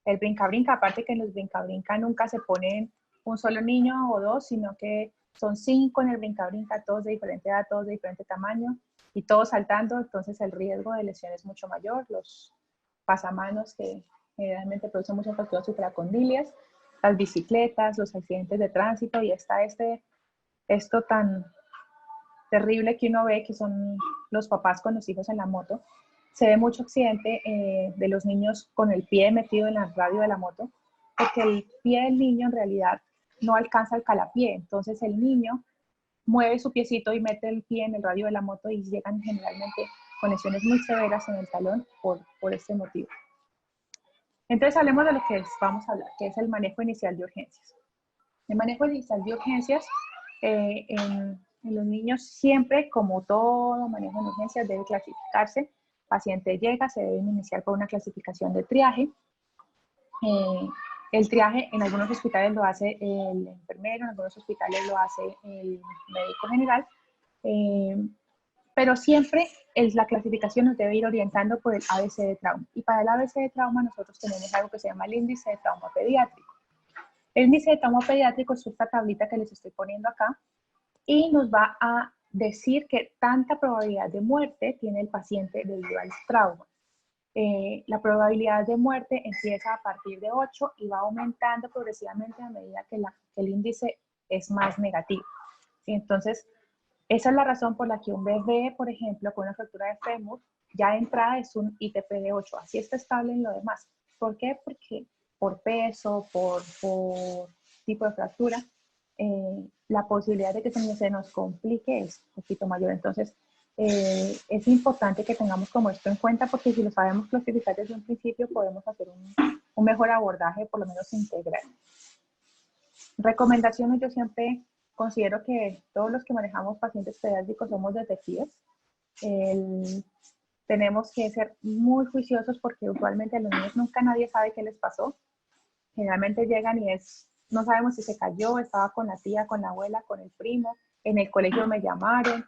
el brinca-brinca, aparte que en los brinca-brinca nunca se ponen un solo niño o dos, sino que son 5 en el brinca-brinca, todos de diferente edad, todos de diferente tamaño, y todos saltando, entonces el riesgo de lesión es mucho mayor. Los pasamanos que generalmente producen muchas fracturas supracondilias, las bicicletas, los accidentes de tránsito, y está esto tan terrible que uno ve, que son los papás con los hijos en la moto. Se ve mucho accidente de los niños con el pie metido en la radio de la moto, porque el pie del niño en realidad no alcanza el calapié, entonces el niño mueve su piecito y mete el pie en el radio de la moto y llegan generalmente con lesiones muy severas en el talón por este motivo. Entonces hablemos de lo que vamos a hablar, que es el manejo inicial de urgencias. El manejo inicial de urgencias en los niños siempre, como todo manejo de urgencias, debe clasificarse. Paciente llega, se debe iniciar por una clasificación de triaje. El triaje en algunos hospitales lo hace el enfermero, en algunos hospitales lo hace el médico general, pero siempre la clasificación nos debe ir orientando por el ABC de trauma. Y para el ABC de trauma nosotros tenemos algo que se llama el índice de trauma pediátrico. El índice de trauma pediátrico es esta tablita que les estoy poniendo acá y nos va a decir que tanta probabilidad de muerte tiene el paciente debido al trauma. La probabilidad de muerte empieza a partir de 8 y va aumentando progresivamente a medida que el índice es más negativo. ¿Sí? Entonces, esa es la razón por la que un bebé, por ejemplo, con una fractura de fémur, ya de entrada es un ITP de 8. Así está estable en lo demás. ¿Por qué? Porque por peso, por tipo de fractura, la posibilidad de que se nos complique es un poquito mayor. Entonces, es importante que tengamos como esto en cuenta, porque si lo sabemos clasificar desde un principio, podemos hacer un mejor abordaje, por lo menos integral. Recomendaciones: yo siempre considero que todos los que manejamos pacientes pediátricos somos detectives. Tenemos que ser muy juiciosos porque usualmente a los niños nunca nadie sabe qué les pasó. Generalmente llegan y no sabemos si se cayó, estaba con la tía, con la abuela, con el primo, en el colegio me llamaron.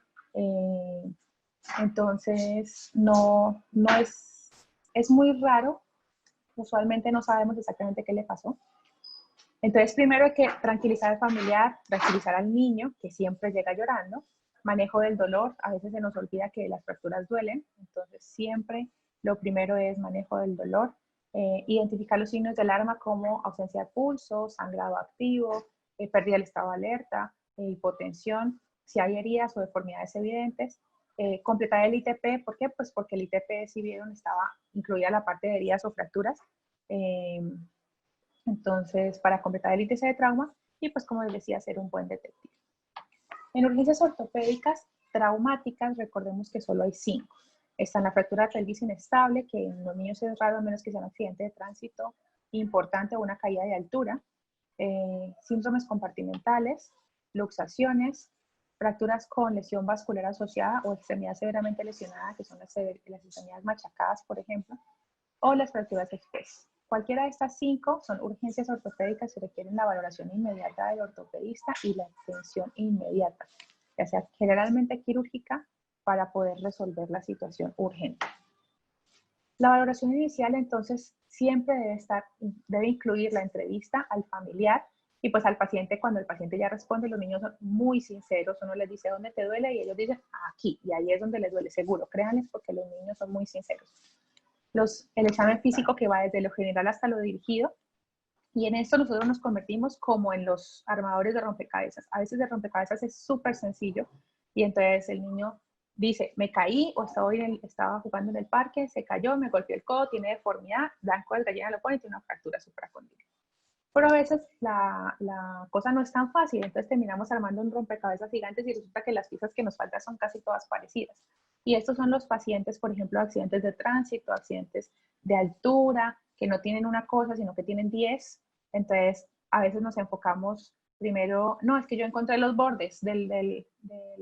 Entonces, es muy raro, usualmente no sabemos exactamente qué le pasó. Entonces, primero hay que tranquilizar al familiar, tranquilizar al niño, que siempre llega llorando. Manejo del dolor, a veces se nos olvida que las fracturas duelen, entonces siempre lo primero es manejo del dolor. Identificar los signos de alarma como ausencia de pulso, sangrado activo, pérdida del estado de alerta, hipotensión, si hay heridas o deformidades evidentes. Completar el ITP, ¿por qué? Pues porque el ITP, si vieron, estaba incluida la parte de heridas o fracturas. Entonces, para completar el índice de trauma y pues como les decía, ser un buen detective. En urgencias ortopédicas traumáticas, recordemos que solo hay 5. Está la fractura de pelvis inestable, que en los niños es raro a menos que sea un accidente de tránsito importante o una caída de altura. Síndromes compartimentales, luxaciones, fracturas con lesión vascular asociada o extremidad severamente lesionada, que son las extremidades machacadas, por ejemplo, o las fracturas expresas. Cualquiera de estas 5 son urgencias ortopédicas que requieren la valoración inmediata del ortopedista y la atención inmediata, ya sea generalmente quirúrgica, para poder resolver la situación urgente. La valoración inicial, entonces, siempre debe incluir la entrevista al familiar y pues al paciente. Cuando el paciente ya responde, los niños son muy sinceros. Uno les dice dónde te duele y ellos dicen aquí, y ahí es donde les duele, seguro. Créanles, porque los niños son muy sinceros. El examen físico, que va desde lo general hasta lo dirigido, y en esto nosotros nos convertimos como en los armadores de rompecabezas. A veces el rompecabezas es súper sencillo y entonces el niño dice, me caí o estaba jugando en el parque, se cayó, me golpeó el codo, tiene deformidad, blanco de gallina lo pone y tiene una fractura supracondil. Pero a veces la cosa no es tan fácil, entonces terminamos armando un rompecabezas gigantes y resulta que las piezas que nos faltan son casi todas parecidas. Y estos son los pacientes, por ejemplo, accidentes de tránsito, accidentes de altura, que no tienen una cosa, sino que tienen 10. Entonces, a veces nos enfocamos primero, no, es que yo encontré los bordes del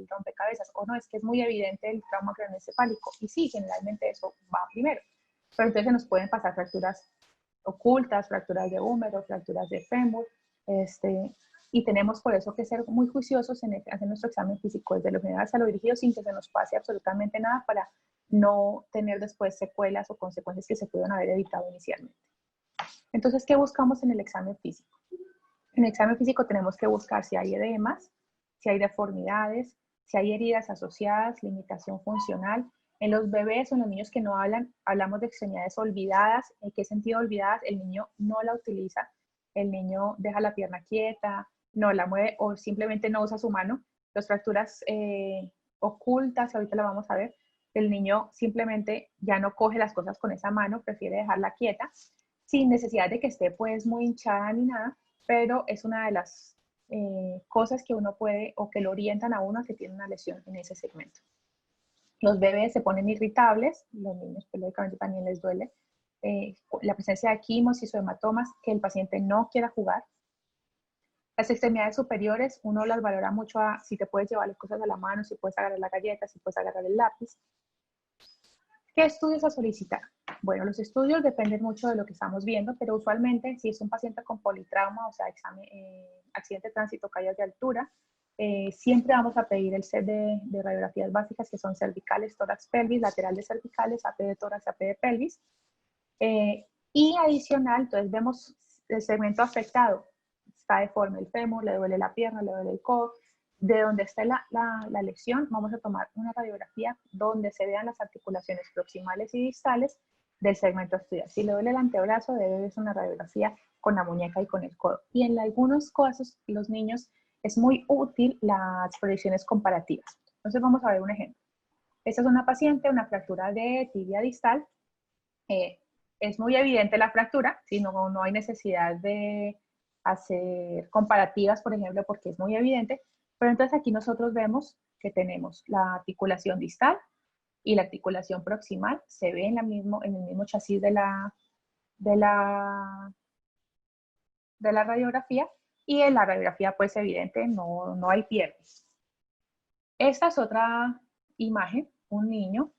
rompecabezas, o no, es que es muy evidente el trauma craneoencefálico. Y sí, generalmente eso va primero. Pero entonces nos pueden pasar fracturas ocultas, fracturas de húmero, fracturas de fémur, y tenemos por eso que ser muy juiciosos en hacer nuestro examen físico desde lo general hasta lo dirigido, sin que se nos pase absolutamente nada, para no tener después secuelas o consecuencias que se pudieron haber evitado inicialmente. Entonces, ¿qué buscamos en el examen físico? En el examen físico tenemos que buscar si hay edemas, si hay deformidades, si hay heridas asociadas, limitación funcional. En los bebés o en los niños que no hablan, hablamos de extremidades olvidadas. ¿En qué sentido olvidadas? El niño no la utiliza, el niño deja la pierna quieta, no la mueve o simplemente no usa su mano. Las fracturas ocultas, ahorita la vamos a ver, el niño simplemente ya no coge las cosas con esa mano, prefiere dejarla quieta, sin necesidad de que esté pues muy hinchada ni nada, pero es una de las cosas que uno puede, o que lo orientan a uno a que tiene una lesión en ese segmento. Los bebés se ponen irritables, los niños pues, lógicamente también les duele. La presencia de quimosis o hematomas, que el paciente no quiera jugar. Las extremidades superiores, uno las valora mucho a si te puedes llevar las cosas a la mano, si puedes agarrar la galleta, si puedes agarrar el lápiz. ¿Qué estudios a solicitar? Bueno, los estudios dependen mucho de lo que estamos viendo, pero usualmente si es un paciente con politrauma, o sea, accidente de tránsito, caídas de altura, siempre vamos a pedir el set de radiografías básicas, que son cervicales, tórax, pelvis, laterales cervicales, AP de tórax, AP de pelvis. Y adicional, entonces vemos el segmento afectado. Está deforme el fémur, le duele la pierna, le duele el codo. De donde esté la lesión, vamos a tomar una radiografía donde se vean las articulaciones proximales y distales del segmento a estudiar. Si le duele el antebrazo, debe verse una radiografía con la muñeca y con el codo. Y en algunos casos, los niños, es muy útil las proyecciones comparativas. Entonces vamos a ver un ejemplo. Esta es una paciente, una fractura de tibia distal. Es muy evidente la fractura, si no hay necesidad de hacer comparativas, por ejemplo, porque es muy evidente. Pero entonces aquí nosotros vemos que tenemos la articulación distal y la articulación proximal, se ve en el mismo chasis de la radiografía, y en la radiografía pues evidente no hay piernas. Esta es otra imagen, un niño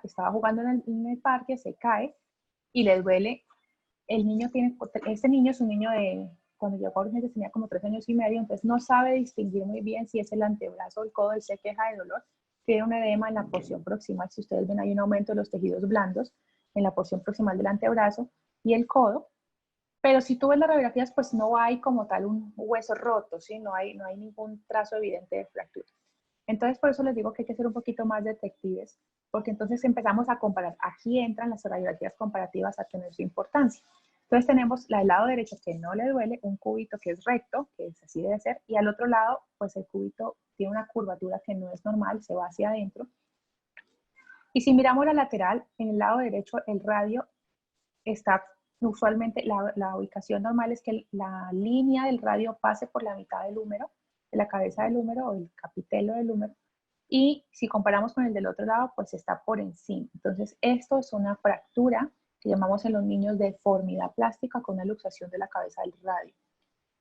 estaba jugando en el parque, se cae y le duele. Este niño es un niño cuando llegó a urgencias tenía como 3 años y medio, entonces no sabe distinguir muy bien si es el antebrazo o el codo, él se queja de dolor, tiene un edema en la porción proximal. Si ustedes ven, hay un aumento de los tejidos blandos en la porción proximal del antebrazo y el codo, pero si tú ves las radiografías, pues no hay como tal un hueso roto, ¿sí? No hay ningún trazo evidente de fractura. Entonces, por eso les digo que hay que ser un poquito más detectives, porque entonces empezamos a comparar. Aquí entran las radiografías comparativas a tener su importancia. Entonces tenemos del lado derecho que no le duele, un cúbito que es recto, que es así debe ser, y al otro lado, pues el cúbito tiene una curvatura que no es normal, se va hacia adentro. Y si miramos la lateral, en el lado derecho el radio está usualmente, la ubicación normal es que la línea del radio pase por la mitad del húmero, de la cabeza del húmero o el capitelo del húmero, y si comparamos con el del otro lado, pues está por encima. Entonces, esto es una fractura que llamamos en los niños deformidad plástica con una luxación de la cabeza del radio.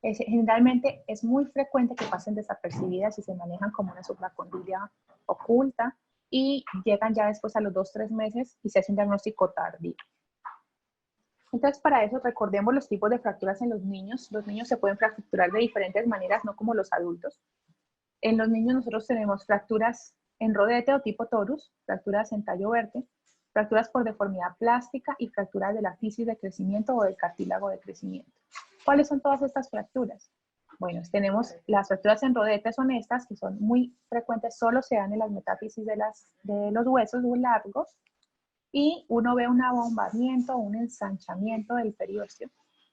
Generalmente es muy frecuente que pasen desapercibidas y se manejan como una supracondilia oculta y llegan ya después a los 2-3 meses y se hace un diagnóstico tardío. Entonces, para eso recordemos los tipos de fracturas en los niños. Los niños se pueden fracturar de diferentes maneras, no como los adultos. En los niños nosotros tenemos fracturas en rodete o tipo torus, fracturas en tallo verde, fracturas por deformidad plástica y fracturas de la fisis de crecimiento o del cartílago de crecimiento. ¿Cuáles son todas estas fracturas? Bueno, tenemos las fracturas en rodete, son estas, que son muy frecuentes, solo se dan en las metáfisis de los huesos muy largos, y uno ve un abombamiento o un ensanchamiento del periósteo,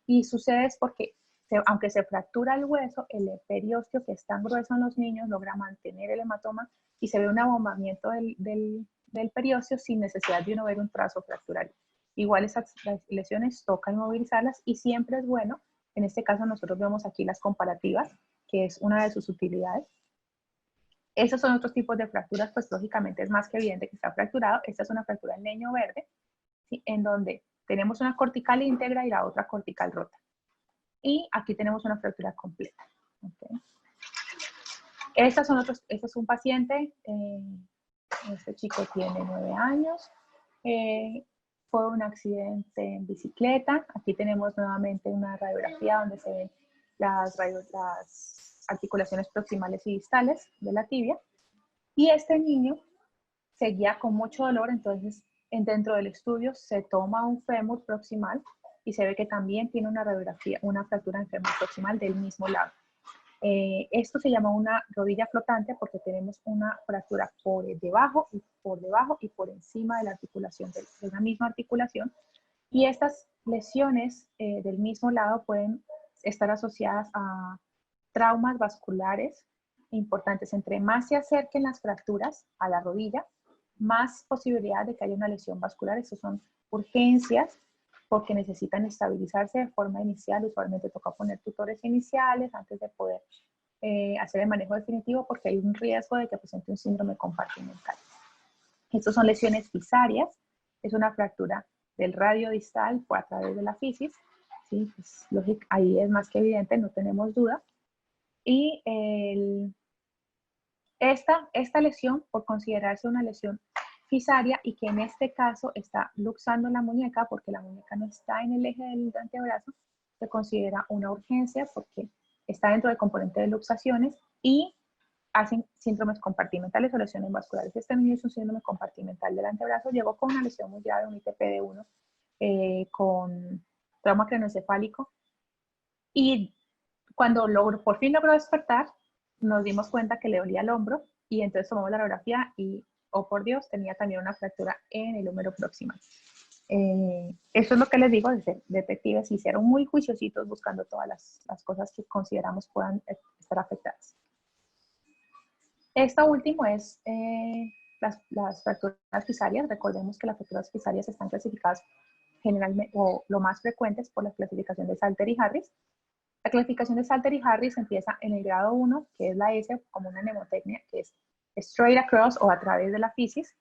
y sucede es porque aunque se fractura el hueso, el periósteo, que es tan grueso en los niños, logra mantener el hematoma y se ve un abombamiento del periósteo sin necesidad de uno ver un trazo fracturario. Igual esas lesiones toca inmovilizarlas y siempre es bueno, en este caso nosotros vemos aquí las comparativas, que es una de sus utilidades. Esos son otros tipos de fracturas, pues lógicamente es más que evidente que está fracturado. Esta es una fractura en leño verde, ¿sí? En donde tenemos una cortical íntegra y la otra cortical rota. Y aquí tenemos una fractura completa. ¿Okay? Este es un paciente, este chico tiene 9 años, fue un accidente en bicicleta. Aquí tenemos nuevamente una radiografía donde se ven las articulaciones proximales y distales de la tibia. Y este niño seguía con mucho dolor, entonces dentro del estudio se toma un fémur proximal y se ve que también tiene una radiografía, una fractura en fémur proximal del mismo lado. Esto se llama una rodilla flotante porque tenemos una fractura por debajo y por encima de la articulación, de la misma articulación. Y estas lesiones del mismo lado pueden estar asociadas a traumas vasculares importantes. Entre más se acerquen las fracturas a la rodilla, más posibilidad de que haya una lesión vascular. Estas son urgencias porque necesitan estabilizarse de forma inicial. Usualmente toca poner tutores iniciales antes de poder hacer el manejo definitivo porque hay un riesgo de que presente un síndrome compartimental. Estas son lesiones fisarias. Es una fractura del radio distal a través de la fisis. ¿Sí? Pues, lógico, ahí es más que evidente, no tenemos duda. Y esta lesión, por considerarse una lesión fisaria y que en este caso está luxando la muñeca porque la muñeca no está en el eje del antebrazo, se considera una urgencia porque está dentro del componente de luxaciones y hacen síndromes compartimentales o lesiones vasculares. Este niño es un síndrome compartimental del antebrazo, llegó con una lesión muy grave, un ITP-D1, con trauma craneoencefálico, y cuando por fin logró despertar, nos dimos cuenta que le dolía el hombro y entonces tomamos la radiografía y, oh por Dios, tenía también una fractura en el húmero proximal. Eso es lo que les digo, detectives hicieron muy juiciositos buscando todas las cosas que consideramos puedan estar afectadas. Esto último es las fracturas fisarias. Recordemos que las fracturas fisarias están clasificadas generalmente, o lo más frecuentes, por la clasificación de Salter y Harris. La clasificación de Salter y Harris empieza en el grado 1, que es la S, como una mnemotecnia, que es straight across o a través de la fisis.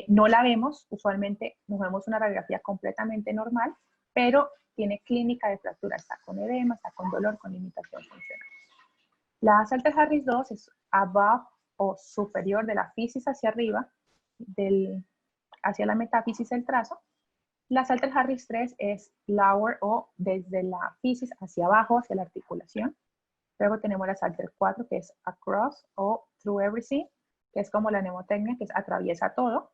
No la vemos, usualmente nos vemos una radiografía completamente normal, pero tiene clínica de fractura, está con edema, está con dolor, con limitación funcional. La Salter Harris 2 es above o superior de la fisis hacia arriba, hacia la metáfisis del trazo. La Salter Harris 3 es lower o desde la fisis hacia abajo, hacia la articulación. Luego tenemos la Salter 4, que es across o through everything, que es como la mnemotecnia, que atraviesa todo,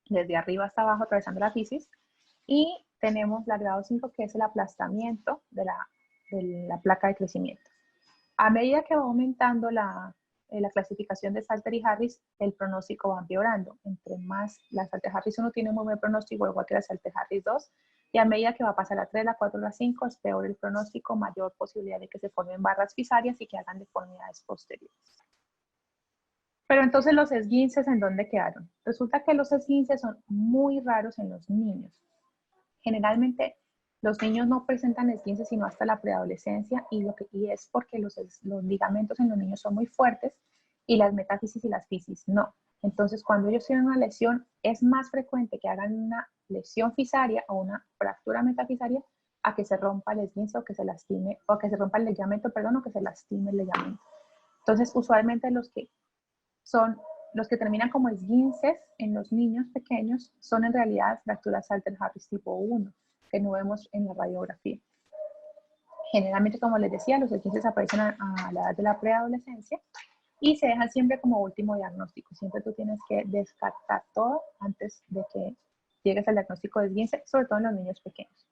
desde arriba hasta abajo, atravesando la fisis. Y tenemos la grado 5, que es el aplastamiento de la placa de crecimiento. A medida que va aumentando la clasificación de Salter y Harris, el pronóstico va empeorando. Entre más la Salter-Harris 1 tiene muy buen pronóstico, igual que la Salter-Harris 2, y a medida que va a pasar la 3, la 4, la 5, es peor el pronóstico, mayor posibilidad de que se formen barras fisarias y que hagan deformidades posteriores. Pero entonces los esguinces, ¿en dónde quedaron? Resulta que los esguinces son muy raros en los niños. Generalmente los niños no presentan esguinces sino hasta la preadolescencia y es porque los ligamentos en los niños son muy fuertes y las metáfisis y las fisis no. Entonces cuando ellos tienen una lesión es más frecuente que hagan una lesión fisaria o una fractura metafisaria a que se rompa el esguince o que se lastime, o que se rompa el ligamento, perdón, o que se lastime el ligamento. Entonces usualmente los que terminan como esguinces en los niños pequeños son en realidad fracturas Salter-Harris tipo 1, que no vemos en la radiografía. Generalmente, como les decía, los esguinces aparecen a la edad de la preadolescencia y se dejan siempre como último diagnóstico. Siempre tú tienes que descartar todo antes de que llegues al diagnóstico de esguince, sobre todo en los niños pequeños.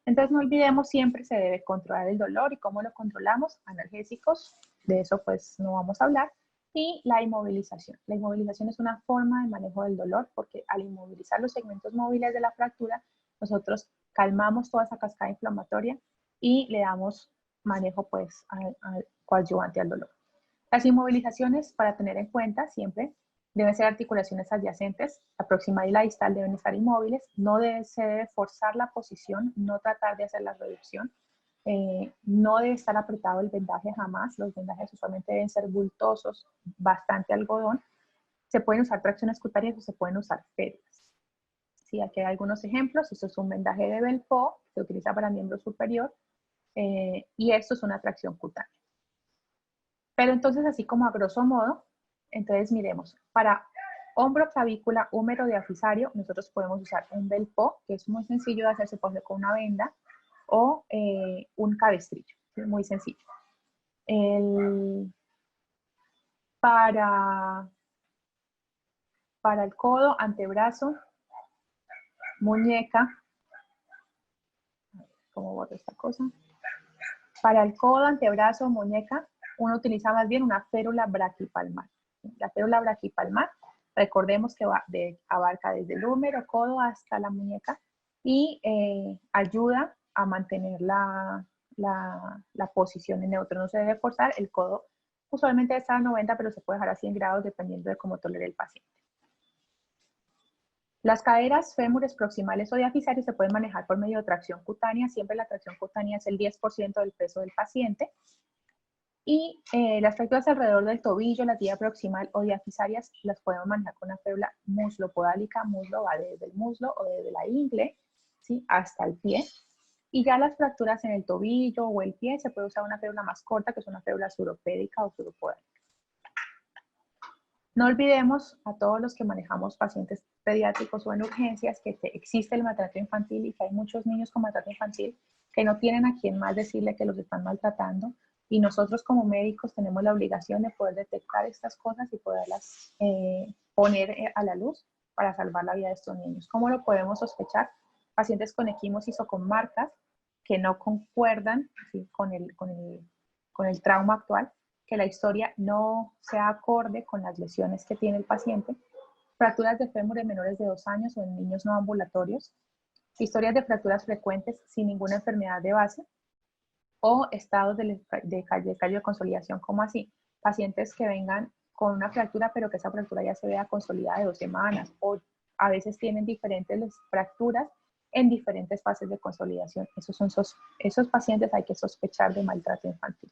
Entonces, no olvidemos, siempre se debe controlar el dolor. ¿Y cómo lo controlamos? Analgésicos, de eso pues no vamos a hablar. Y la inmovilización. La inmovilización es una forma de manejo del dolor porque al inmovilizar los segmentos móviles de la fractura, nosotros calmamos toda esa cascada inflamatoria y le damos manejo pues al coadyuvante al dolor. Las inmovilizaciones, para tener en cuenta siempre, deben ser articulaciones adyacentes, la proximal y la distal deben estar inmóviles, se debe forzar la posición, no tratar de hacer la reducción. No debe estar apretado el vendaje jamás, los vendajes usualmente deben ser bultosos, bastante algodón. Se pueden usar tracciones cutáneas o se pueden usar férulas. Sí, aquí hay algunos ejemplos. Esto es un vendaje de Belpo, se utiliza para miembro superior, y esto es una tracción cutánea. Pero entonces, así como a grosso modo, entonces miremos, para hombro, clavícula, húmero, diafisario, nosotros podemos usar un Belpo, que es muy sencillo de hacer, se pone con una venda, o un cabestrillo, ¿sí? Muy sencillo. Para el codo, antebrazo, muñeca, ¿cómo borro esta cosa? Para el codo, antebrazo, muñeca, uno utiliza más bien una férula braquipalmar. La férula braquipalmar, recordemos que abarca desde el húmero, codo hasta la muñeca y ayuda a mantener la posición en neutro. No se debe forzar, el codo usualmente está a 90, pero se puede dejar a 100 grados dependiendo de cómo tolere el paciente. Las caderas, fémures, proximales o diafisarios se pueden manejar por medio de tracción cutánea. Siempre la tracción cutánea es el 10% del peso del paciente. Y las fracturas alrededor del tobillo, la tibia proximal o diafisarias las podemos manejar con una férula muslo-podálica. Muslo va desde el muslo o desde la ingle, ¿sí?, hasta el pie. Y ya las fracturas en el tobillo o el pie se puede usar una férula más corta, que es una férula suropédica o suropodálica. No olvidemos a todos los que manejamos pacientes pediátricos o en urgencias que existe el maltrato infantil y que hay muchos niños con maltrato infantil que no tienen a quien más decirle que los están maltratando. Y nosotros como médicos tenemos la obligación de poder detectar estas cosas y poderlas poner a la luz para salvar la vida de estos niños. ¿Cómo lo podemos sospechar? Pacientes con equimosis o con marcas que no concuerdan, ¿sí?, con el trauma actual, que la historia no sea acorde con las lesiones que tiene el paciente, fracturas de fémur en menores de 2 años o en niños no ambulatorios, historias de fracturas frecuentes sin ninguna enfermedad de base, o estados de callo de consolidación, como así, pacientes que vengan con una fractura, pero que esa fractura ya se vea consolidada de 2 semanas, o a veces tienen diferentes fracturas en diferentes fases de consolidación. Esos pacientes hay que sospechar de maltrato infantil.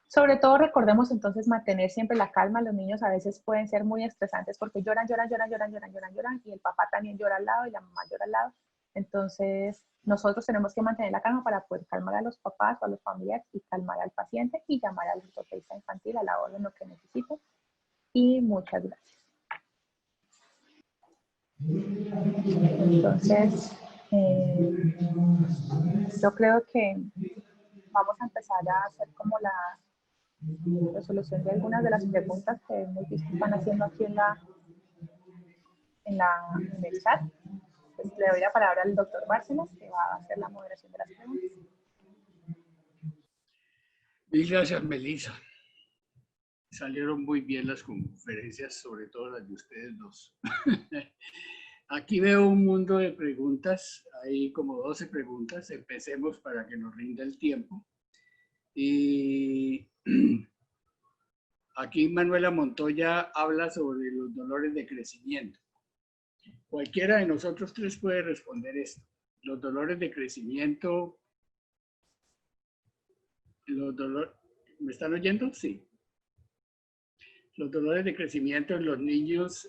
Sobre todo recordemos entonces mantener siempre la calma. Los niños a veces pueden ser muy estresantes porque lloran y el papá también llora al lado y la mamá llora al lado. Entonces nosotros tenemos que mantener la calma para poder calmar a los papás o a los familiares y calmar al paciente y llamar al ortopedista infantil a la hora de lo que necesiten. Y muchas gracias. Entonces yo creo que vamos a empezar a hacer como la resolución de algunas de las preguntas que hemos visto que están haciendo aquí en el chat. Entonces, le doy la palabra al doctor Bárcenas, que va a hacer la moderación de las preguntas. Mil gracias, Melissa. Salieron muy bien las conferencias, sobre todo las de ustedes dos. Aquí veo un mundo de preguntas, hay como 12 preguntas. Empecemos para que nos rinda el tiempo. Y aquí Manuela Montoya habla sobre los dolores de crecimiento. Cualquiera de nosotros tres puede responder esto. Los dolores de crecimiento, ¿me están oyendo? Sí. Los dolores de crecimiento en los niños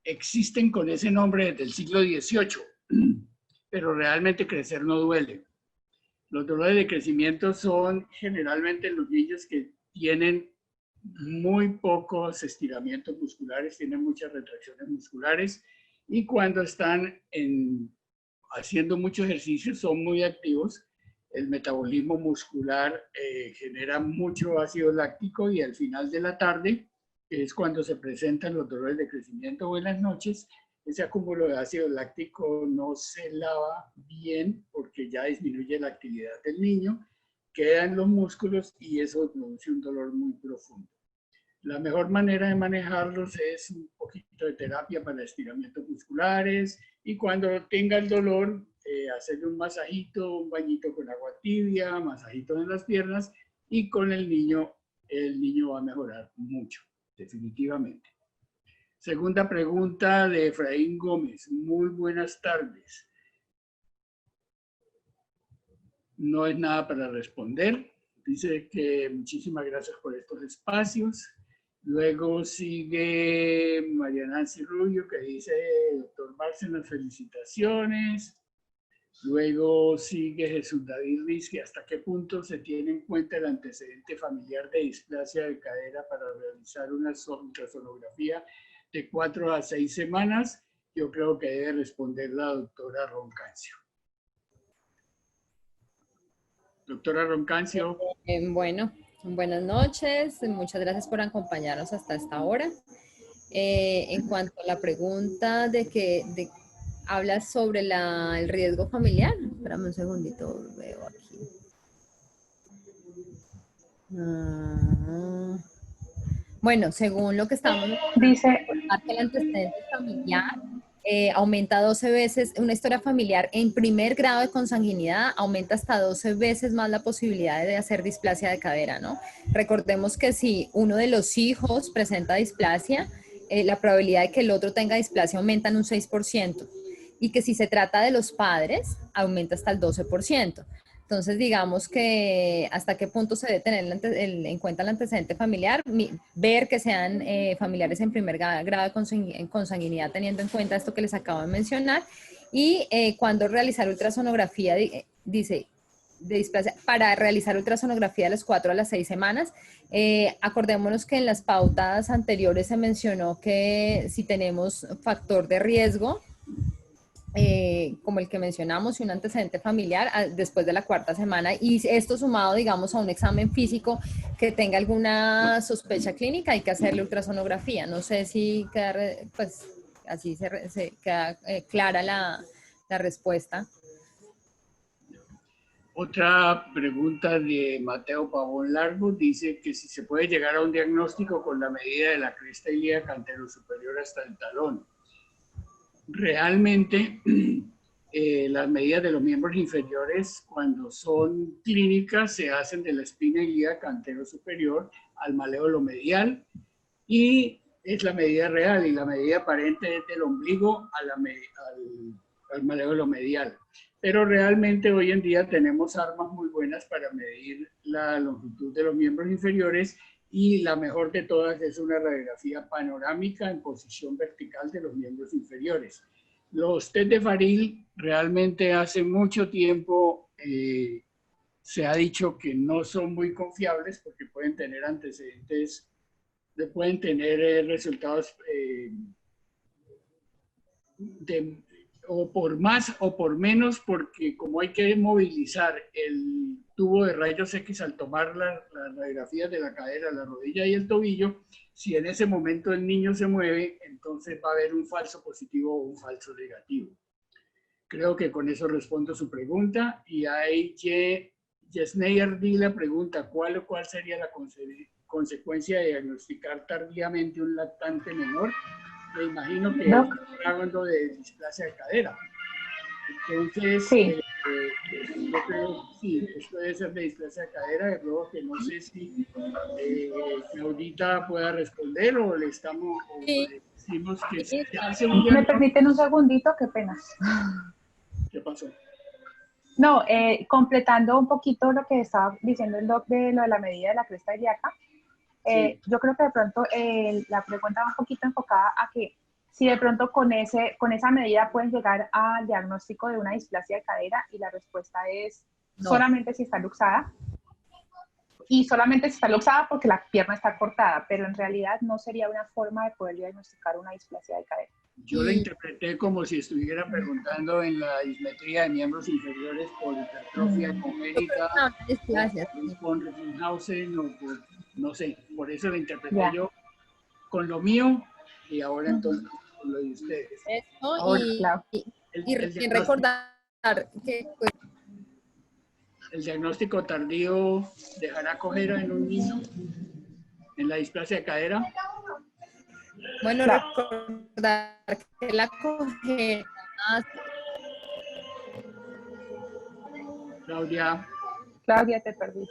existen con ese nombre desde el siglo XVIII, pero realmente crecer no duele. Los dolores de crecimiento son generalmente los niños que tienen muy pocos estiramientos musculares, tienen muchas retracciones musculares y cuando están haciendo mucho ejercicio son muy activos. El metabolismo muscular genera mucho ácido láctico y al final de la tarde, que es cuando se presentan los dolores de crecimiento o en las noches, ese acúmulo de ácido láctico no se lava bien porque ya disminuye la actividad del niño, quedan los músculos y eso produce un dolor muy profundo. La mejor manera de manejarlos es un poquito de terapia para estiramientos musculares y cuando tenga el dolor, hacerle un masajito, un bañito con agua tibia, masajitos en las piernas y con el niño va a mejorar mucho, definitivamente. Segunda pregunta de Efraín Gómez. Muy buenas tardes. No es nada para responder. Dice que muchísimas gracias por estos espacios. Luego sigue María Nancy Rubio que dice, doctor Bárcenas, felicitaciones. Luego sigue Jesús David Riz, que hasta qué punto se tiene en cuenta el antecedente familiar de displasia de cadera para realizar una ultrasonografía de 4 a 6 semanas. Yo creo que debe responder la doctora Roncancio. Doctora Roncancio. Bueno, buenas noches. Muchas gracias por acompañarnos hasta esta hora. En cuanto a la pregunta de que hablas sobre el riesgo familiar. Espérame un segundito, veo aquí. Bueno, según lo que estamos dice el antecedente familiar aumenta 12 veces, una historia familiar en primer grado de consanguinidad aumenta hasta 12 veces más la posibilidad de hacer displasia de cadera, ¿no? Recordemos que si uno de los hijos presenta displasia, la probabilidad de que el otro tenga displasia aumenta en un 6%, y que si se trata de los padres, aumenta hasta el 12%. Entonces, digamos que hasta qué punto se debe tener en cuenta el antecedente familiar, ver que sean familiares en primer grado de consanguinidad, teniendo en cuenta esto que les acabo de mencionar, y cuando realizar ultrasonografía, dice, de displasia, para realizar ultrasonografía de las 4 a las 6 semanas. Acordémonos que en las pautas anteriores se mencionó que si tenemos factor de riesgo, como el que mencionamos, y un antecedente familiar después de la 4ª semana, y esto sumado, digamos, a un examen físico que tenga alguna sospecha clínica, hay que hacerle ultrasonografía. No sé si queda, pues, así se queda clara la respuesta. Otra pregunta de Mateo Pavón Largo dice que si se puede llegar a un diagnóstico con la medida de la cresta ilíaca antero superior hasta el talón. Realmente las medidas de los miembros inferiores cuando son clínicas se hacen de la espina ilíaca antero superior al maléolo medial y es la medida real, y la medida aparente es del ombligo al maléolo medial. Pero realmente hoy en día tenemos armas muy buenas para medir la longitud de los miembros inferiores y la mejor de todas es una radiografía panorámica en posición vertical de los miembros inferiores. Los test de Faril realmente hace mucho tiempo se ha dicho que no son muy confiables porque pueden tener antecedentes, pueden tener resultados o por más o por menos, porque como hay que movilizar el tubo de rayos X al tomar las radiografías de la cadera, la rodilla y el tobillo, si en ese momento el niño se mueve, entonces va a haber un falso positivo o un falso negativo. Creo que con eso respondo su pregunta. Y ahí Yesney Ardila pregunta, ¿cuál sería la consecuencia de diagnosticar tardíamente un lactante menor. Me imagino que No. estamos hablando de displasia de cadera. Entonces, Sí. yo creo que sí, esto debe ser de displasia de cadera, de modo que no sé si Claudita pueda responder o le estamos, o Sí, le decimos que sí, se hace un ¿Me diagnóstico. permiten un segundito? Qué pena. ¿Qué pasó? No, completando un poquito lo que estaba diciendo el doc de lo de la medida de la cresta ilíaca, Sí. yo creo que de pronto la pregunta va un poquito enfocada a que si de pronto con esa medida pueden llegar al diagnóstico de una displasia de cadera, y la respuesta es no. solamente si está luxada, y solamente si está luxada porque la pierna está cortada, pero en realidad no sería una forma de poder diagnosticar una displasia de cadera. Yo lo interpreté como si estuviera preguntando en la dismetría de miembros inferiores por hipertrofia congénita, No, displasia, o con Reifenhausen, o por, no sé, por eso lo interpreté Ya. yo con lo mío, y ahora entonces con lo de ustedes. Eso, Ahora, Claro. y el diagnóstico, recordar que pues, el diagnóstico tardío dejará cojera en un niño en la displasia de cadera. bueno, Claro. recordar que la cojera, Claudia, Claudia, te perdí.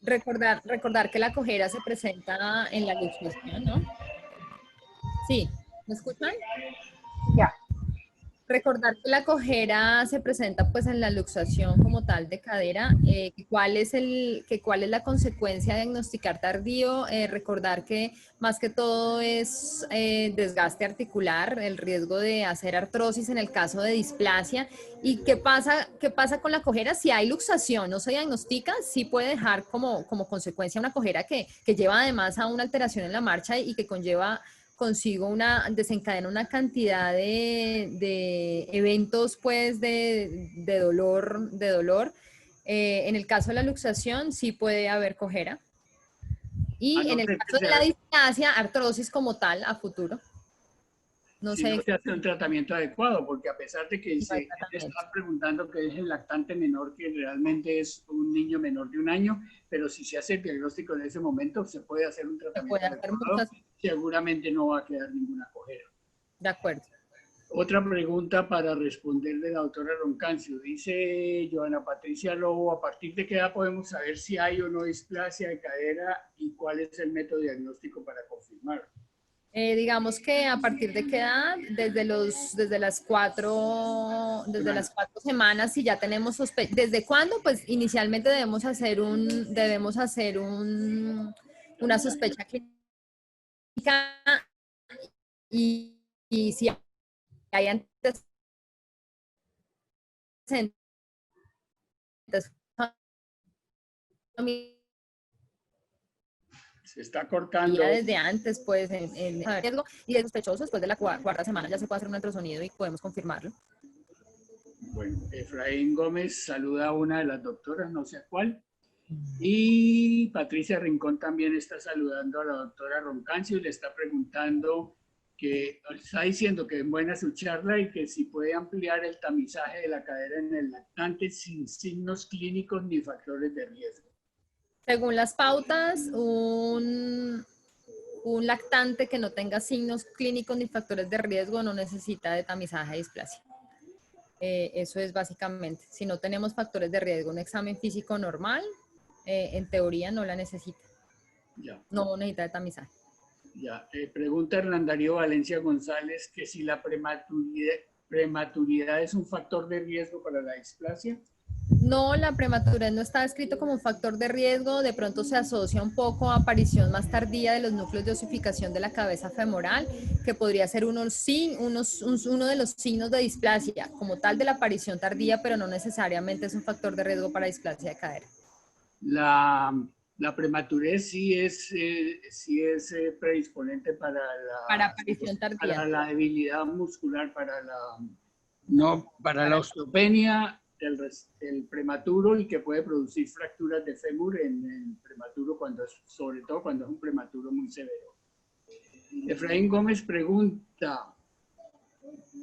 recordar que la cojera se presenta en la luxación, ¿no? Sí, ¿me escuchan? Ya. Recordar que la cojera se presenta pues en la luxación como tal de cadera, cuál es la consecuencia de diagnosticar tardío, recordar que más que todo es desgaste articular, el riesgo de hacer artrosis en el caso de displasia. ¿Y qué pasa con la cojera? Si hay luxación, no se diagnostica, sí puede dejar como consecuencia una cojera que lleva además a una alteración en la marcha y que consigo desencadena una cantidad de eventos pues de dolor. En el caso de la luxación sí puede haber cojera. a Y no en el ser que caso de la sea, displasia, artrosis como tal a futuro. No si no sé. se hace un tratamiento adecuado, porque a pesar de que No hay se tratamiento. está preguntando que es el lactante menor, que realmente es un niño menor de un año, pero si se hace el diagnóstico en ese momento, se puede hacer un Se tratamiento puede hacer adecuado, muchas. seguramente no va a quedar ninguna cojera. De acuerdo. Otra pregunta para responder de la doctora Roncancio. Dice Joana Patricia Lobo, ¿a partir de qué edad podemos saber si hay o no displasia de cadera y cuál es el método diagnóstico para confirmar? Digamos que a partir de qué edad, desde las 4 semanas, si ya tenemos sospecha. ¿Desde cuándo? Pues inicialmente debemos hacer una sospecha clínica y si hay antecedentes Se está cortando. desde antes, pues, en riesgo, y de sospechoso, después de la cuarta semana ya se puede hacer un ultrasonido y podemos confirmarlo. Bueno, Efraín Gómez saluda a una de las doctoras, no sé a cuál. Y Patricia Rincón también está saludando a la doctora Roncancio y le está preguntando que está diciendo que es buena su charla y que si puede ampliar el tamizaje de la cadera en el lactante sin signos clínicos ni factores de riesgo. Según las pautas, un lactante que no tenga signos clínicos ni factores de riesgo no necesita de tamizaje de displasia. Eso es básicamente. Si no tenemos factores de riesgo, un examen físico normal, en teoría no la necesita. Ya. No necesita de tamizaje. Ya. Pregunta Hernán Darío Valencia González que si la prematuridad es un factor de riesgo para la displasia. No, la prematurez no está descrito como un factor de riesgo, de pronto se asocia un poco a aparición más tardía de los núcleos de osificación de la cabeza femoral, que podría ser uno de los signos de displasia, como tal de la aparición tardía, pero no necesariamente es un factor de riesgo para displasia de cadera. La prematurez sí es predisponente para aparición tardía. para la debilidad muscular, para la osteopenia del prematuro y que puede producir fracturas de fémur en el prematuro, sobre todo cuando es un prematuro muy severo. Efraín Gómez pregunta,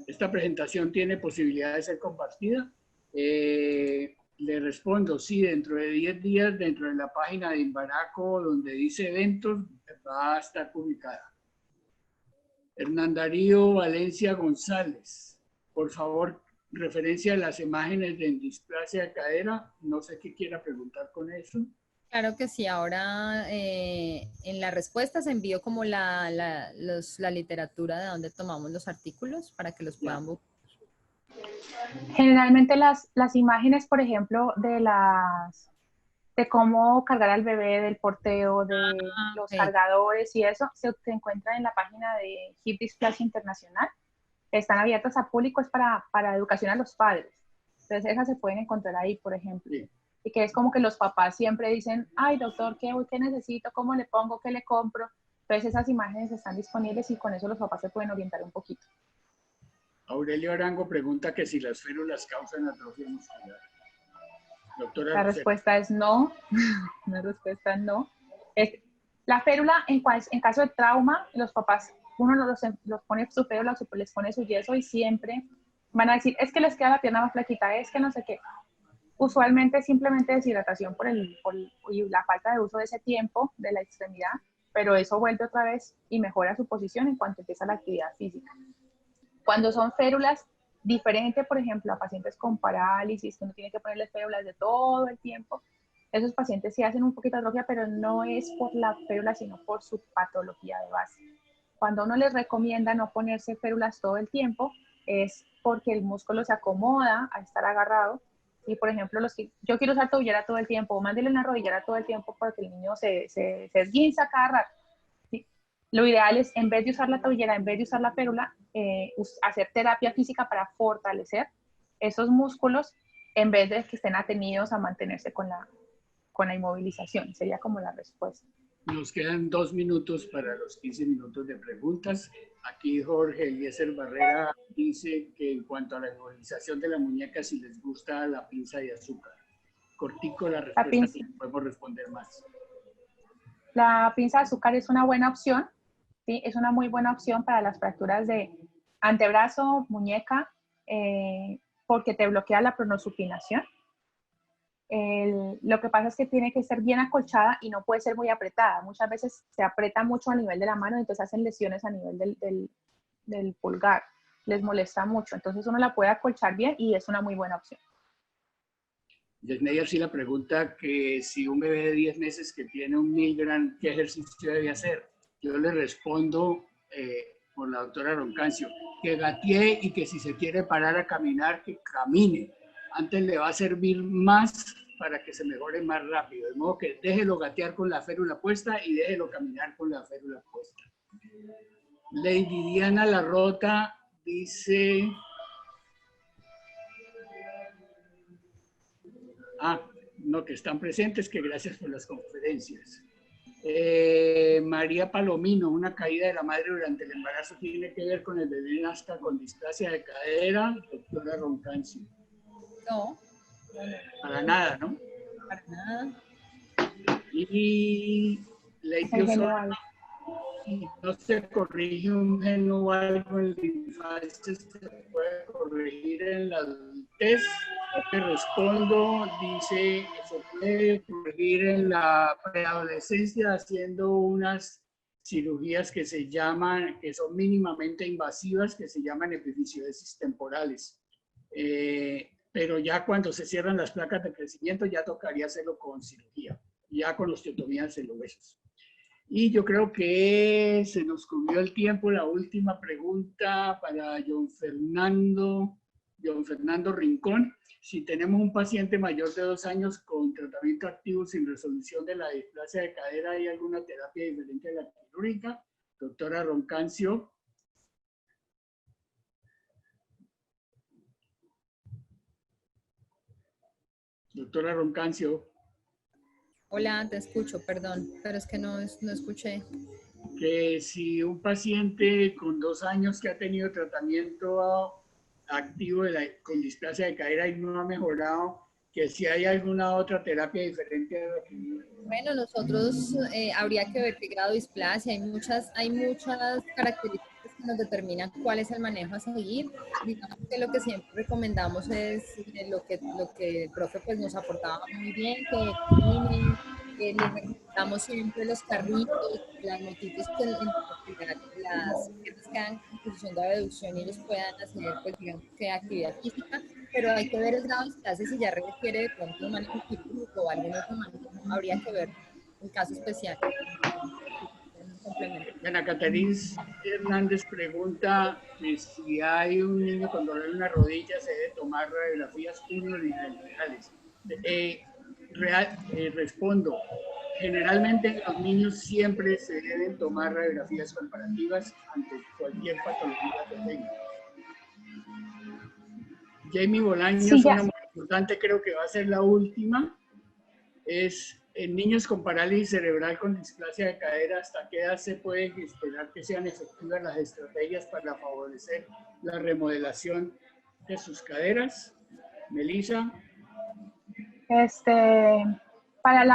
¿esta presentación tiene posibilidad de ser compartida? Le respondo, sí, dentro de 10 días, dentro de la página de Imbaraco, donde dice eventos, va a estar publicada. Hernán Darío Valencia González, por favor, referencia a las imágenes de displasia de cadera, no sé qué quiera preguntar con eso. Claro que sí, ahora en las respuestas envío como la literatura de donde tomamos los artículos para que los puedan buscar. Generalmente las imágenes, por ejemplo, de cómo cargar al bebé, del porteo, de los Ok. cargadores y eso, se encuentran en la página de Hip Dysplasia Internacional. Están abiertas a público, es para educación a los padres. Entonces esas se pueden encontrar ahí, por ejemplo. Sí. Y que es como que los papás siempre dicen, ay doctor, ¿qué necesito? ¿Cómo le pongo? ¿Qué le compro? Entonces esas imágenes están disponibles y con eso los papás se pueden orientar un poquito. Aurelio Arango pregunta que si las férulas causan atrofia muscular. Doctora La Rosero. respuesta es no. La respuesta es no. La férula, en caso de trauma, los papás, uno los pone su férula, les pone su yeso y siempre van a decir, es que les queda la pierna más flaquita, es que no sé qué. Usualmente simplemente deshidratación y la falta de uso de ese tiempo de la extremidad, pero eso vuelve otra vez y mejora su posición en cuanto empieza la actividad física. Cuando son férulas, diferente, por ejemplo, a pacientes con parálisis, que uno tiene que ponerles férulas de todo el tiempo, esos pacientes sí hacen un poquito de atrofia, pero no es por la férula, sino por su patología de base. Cuando uno les recomienda no ponerse férulas todo el tiempo, es porque el músculo se acomoda a estar agarrado. Y, por ejemplo, yo quiero usar tobillera todo el tiempo, o mándele una rodillera todo el tiempo porque el niño se esguinza cada rato. ¿Sí? Lo ideal es, en vez de usar la tobillera, en vez de usar la férula, hacer terapia física para fortalecer esos músculos en vez de que estén atenidos a mantenerse con la inmovilización. Sería como la respuesta. Nos quedan 2 minutos para los 15 minutos de preguntas. Aquí Jorge Eliezer Barrera dice que en cuanto a la inmovilización de la muñeca, si les gusta la pinza de azúcar. Cortico la respuesta, podemos responder más. La pinza de azúcar es una buena opción, ¿sí? Es una muy buena opción para las fracturas de antebrazo, muñeca, porque te bloquea la pronosupinación. Lo que pasa es que tiene que ser bien acolchada y no puede ser muy apretada. Muchas veces se aprieta mucho a nivel de la mano y entonces hacen lesiones a nivel del pulgar. Les molesta mucho. Entonces uno la puede acolchar bien y es una muy buena opción. Yesneyer sí la pregunta que si un bebé de 10 meses que tiene un Milgram, ¿qué ejercicio debe hacer? Yo le respondo por la doctora Roncancio, que gatee y que si se quiere parar a caminar, que camine. Antes le va a servir más para que se mejore más rápido. De modo que déjelo gatear con la férula puesta y déjelo caminar con la férula puesta. Lady Diana Larrota dice... no, que están presentes, que gracias por las conferencias. María Palomino, una caída de la madre durante el embarazo tiene que ver con el bebé nazca con displasia de cadera, doctora Roncancio. No. Para nada, ¿no? Para nada. Y Lady Osorio, si no se corrige un gen o algo en la infancia, se puede corregir en la adultez. Te respondo, dice que se puede corregir en la preadolescencia haciendo unas cirugías que se llaman, que son mínimamente invasivas, que se llaman epifisiodesis temporales. Pero ya cuando se cierran las placas de crecimiento ya tocaría hacerlo con cirugía, ya con osteotomías en los huesos. Y yo creo que se nos cubrió el tiempo. La última pregunta para John Fernando Rincón. Si tenemos un paciente mayor de 2 años con tratamiento activo sin resolución de la displasia de cadera, ¿hay alguna terapia diferente de la quirúrgica? Doctora Roncancio. Doctora Roncancio. Hola, te escucho, perdón, pero es que no escuché. Que si un paciente con 2 años que ha tenido tratamiento activo con displasia de cadera y no ha mejorado, que si hay alguna otra terapia diferente a la que... Bueno, nosotros habría que ver qué grado de displasia, hay muchas características que nos determinan cuál es el manejo a seguir. Digamos que lo que siempre recomendamos es lo que el profe pues, nos aportaba muy bien, que caminen, les recomendamos siempre los carritos, las motitos que en realidad las piernas quedan en posición de abducción y ellos puedan hacer, pues digamos que actividad física, pero hay que ver el grado de clase si ya requiere de pronto un manejo quirúrgico o algún otro manejo, habría que ver un caso especial. Ana Caterina Hernández pregunta que si hay un niño con dolor en una rodilla, ¿se debe tomar radiografías unilaterales? Respondo, generalmente en los niños siempre se deben tomar radiografías comparativas ante cualquier patología que tengan. Jamie Bolaños, Sí, una muy importante, creo que va a ser la última, es en niños con parálisis cerebral con displasia de cadera, ¿hasta qué edad se puede esperar que sean efectivas las estrategias para favorecer la remodelación de sus caderas? Melissa. Para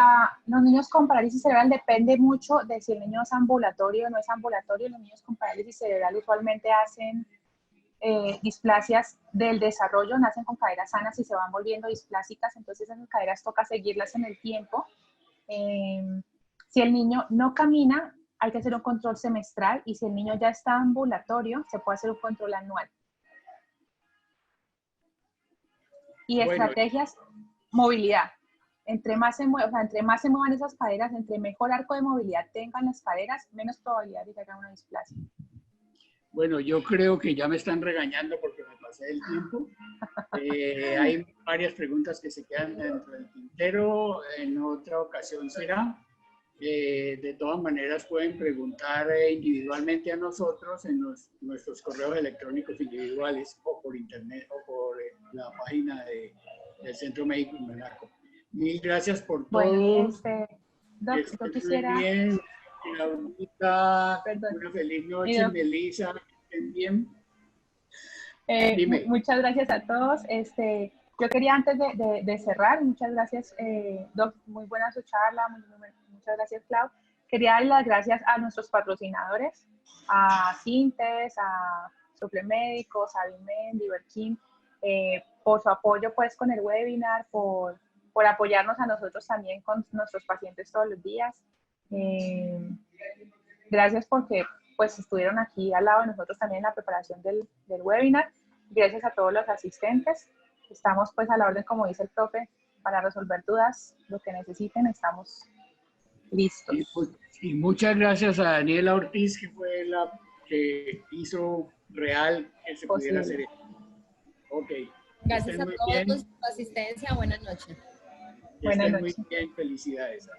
los niños con parálisis cerebral depende mucho de si el niño es ambulatorio o no es ambulatorio. Los niños con parálisis cerebral usualmente hacen displasias del desarrollo, nacen con caderas sanas y se van volviendo displásicas, entonces esas caderas toca seguirlas en el tiempo. Si el niño no camina, hay que hacer un control semestral, y si el niño ya está ambulatorio, se puede hacer un control anual. Y bueno, estrategias, movilidad. Entre más se muevan esas caderas, entre mejor arco de movilidad tengan las caderas, menos probabilidad de que hagan una displasia. Bueno, yo creo que ya me están regañando porque me pasé el tiempo. Hay varias preguntas que se quedan dentro del tintero. En otra ocasión será. De todas maneras, pueden preguntar individualmente a nosotros en nuestros correos electrónicos individuales o por internet o por la página del Centro Médico Monaco. Mil gracias por todo. Bueno, yo quisiera... Bien. Laurita, una feliz noche, Melissa, estén bien. Muchas gracias a todos. Yo quería antes de cerrar, muchas gracias, Doc, muy buena su charla, muchas gracias, Clau. Quería dar las gracias a nuestros patrocinadores, a Sintes, a Suplemédicos, a Vimen, Diverkin, por su apoyo pues con el webinar, por apoyarnos a nosotros también con nuestros pacientes todos los días. Gracias porque pues estuvieron aquí al lado de nosotros también en la preparación del webinar. Gracias a todos los asistentes. Estamos pues a la orden, como dice el profe, para resolver dudas, lo que necesiten, estamos listos. Y muchas gracias a Daniela Ortiz, que fue la que hizo real que se pudiera hacer esto. Ok. Gracias a todos por su asistencia. Buenas noches. Buenas noches. Muy bien, felicidades.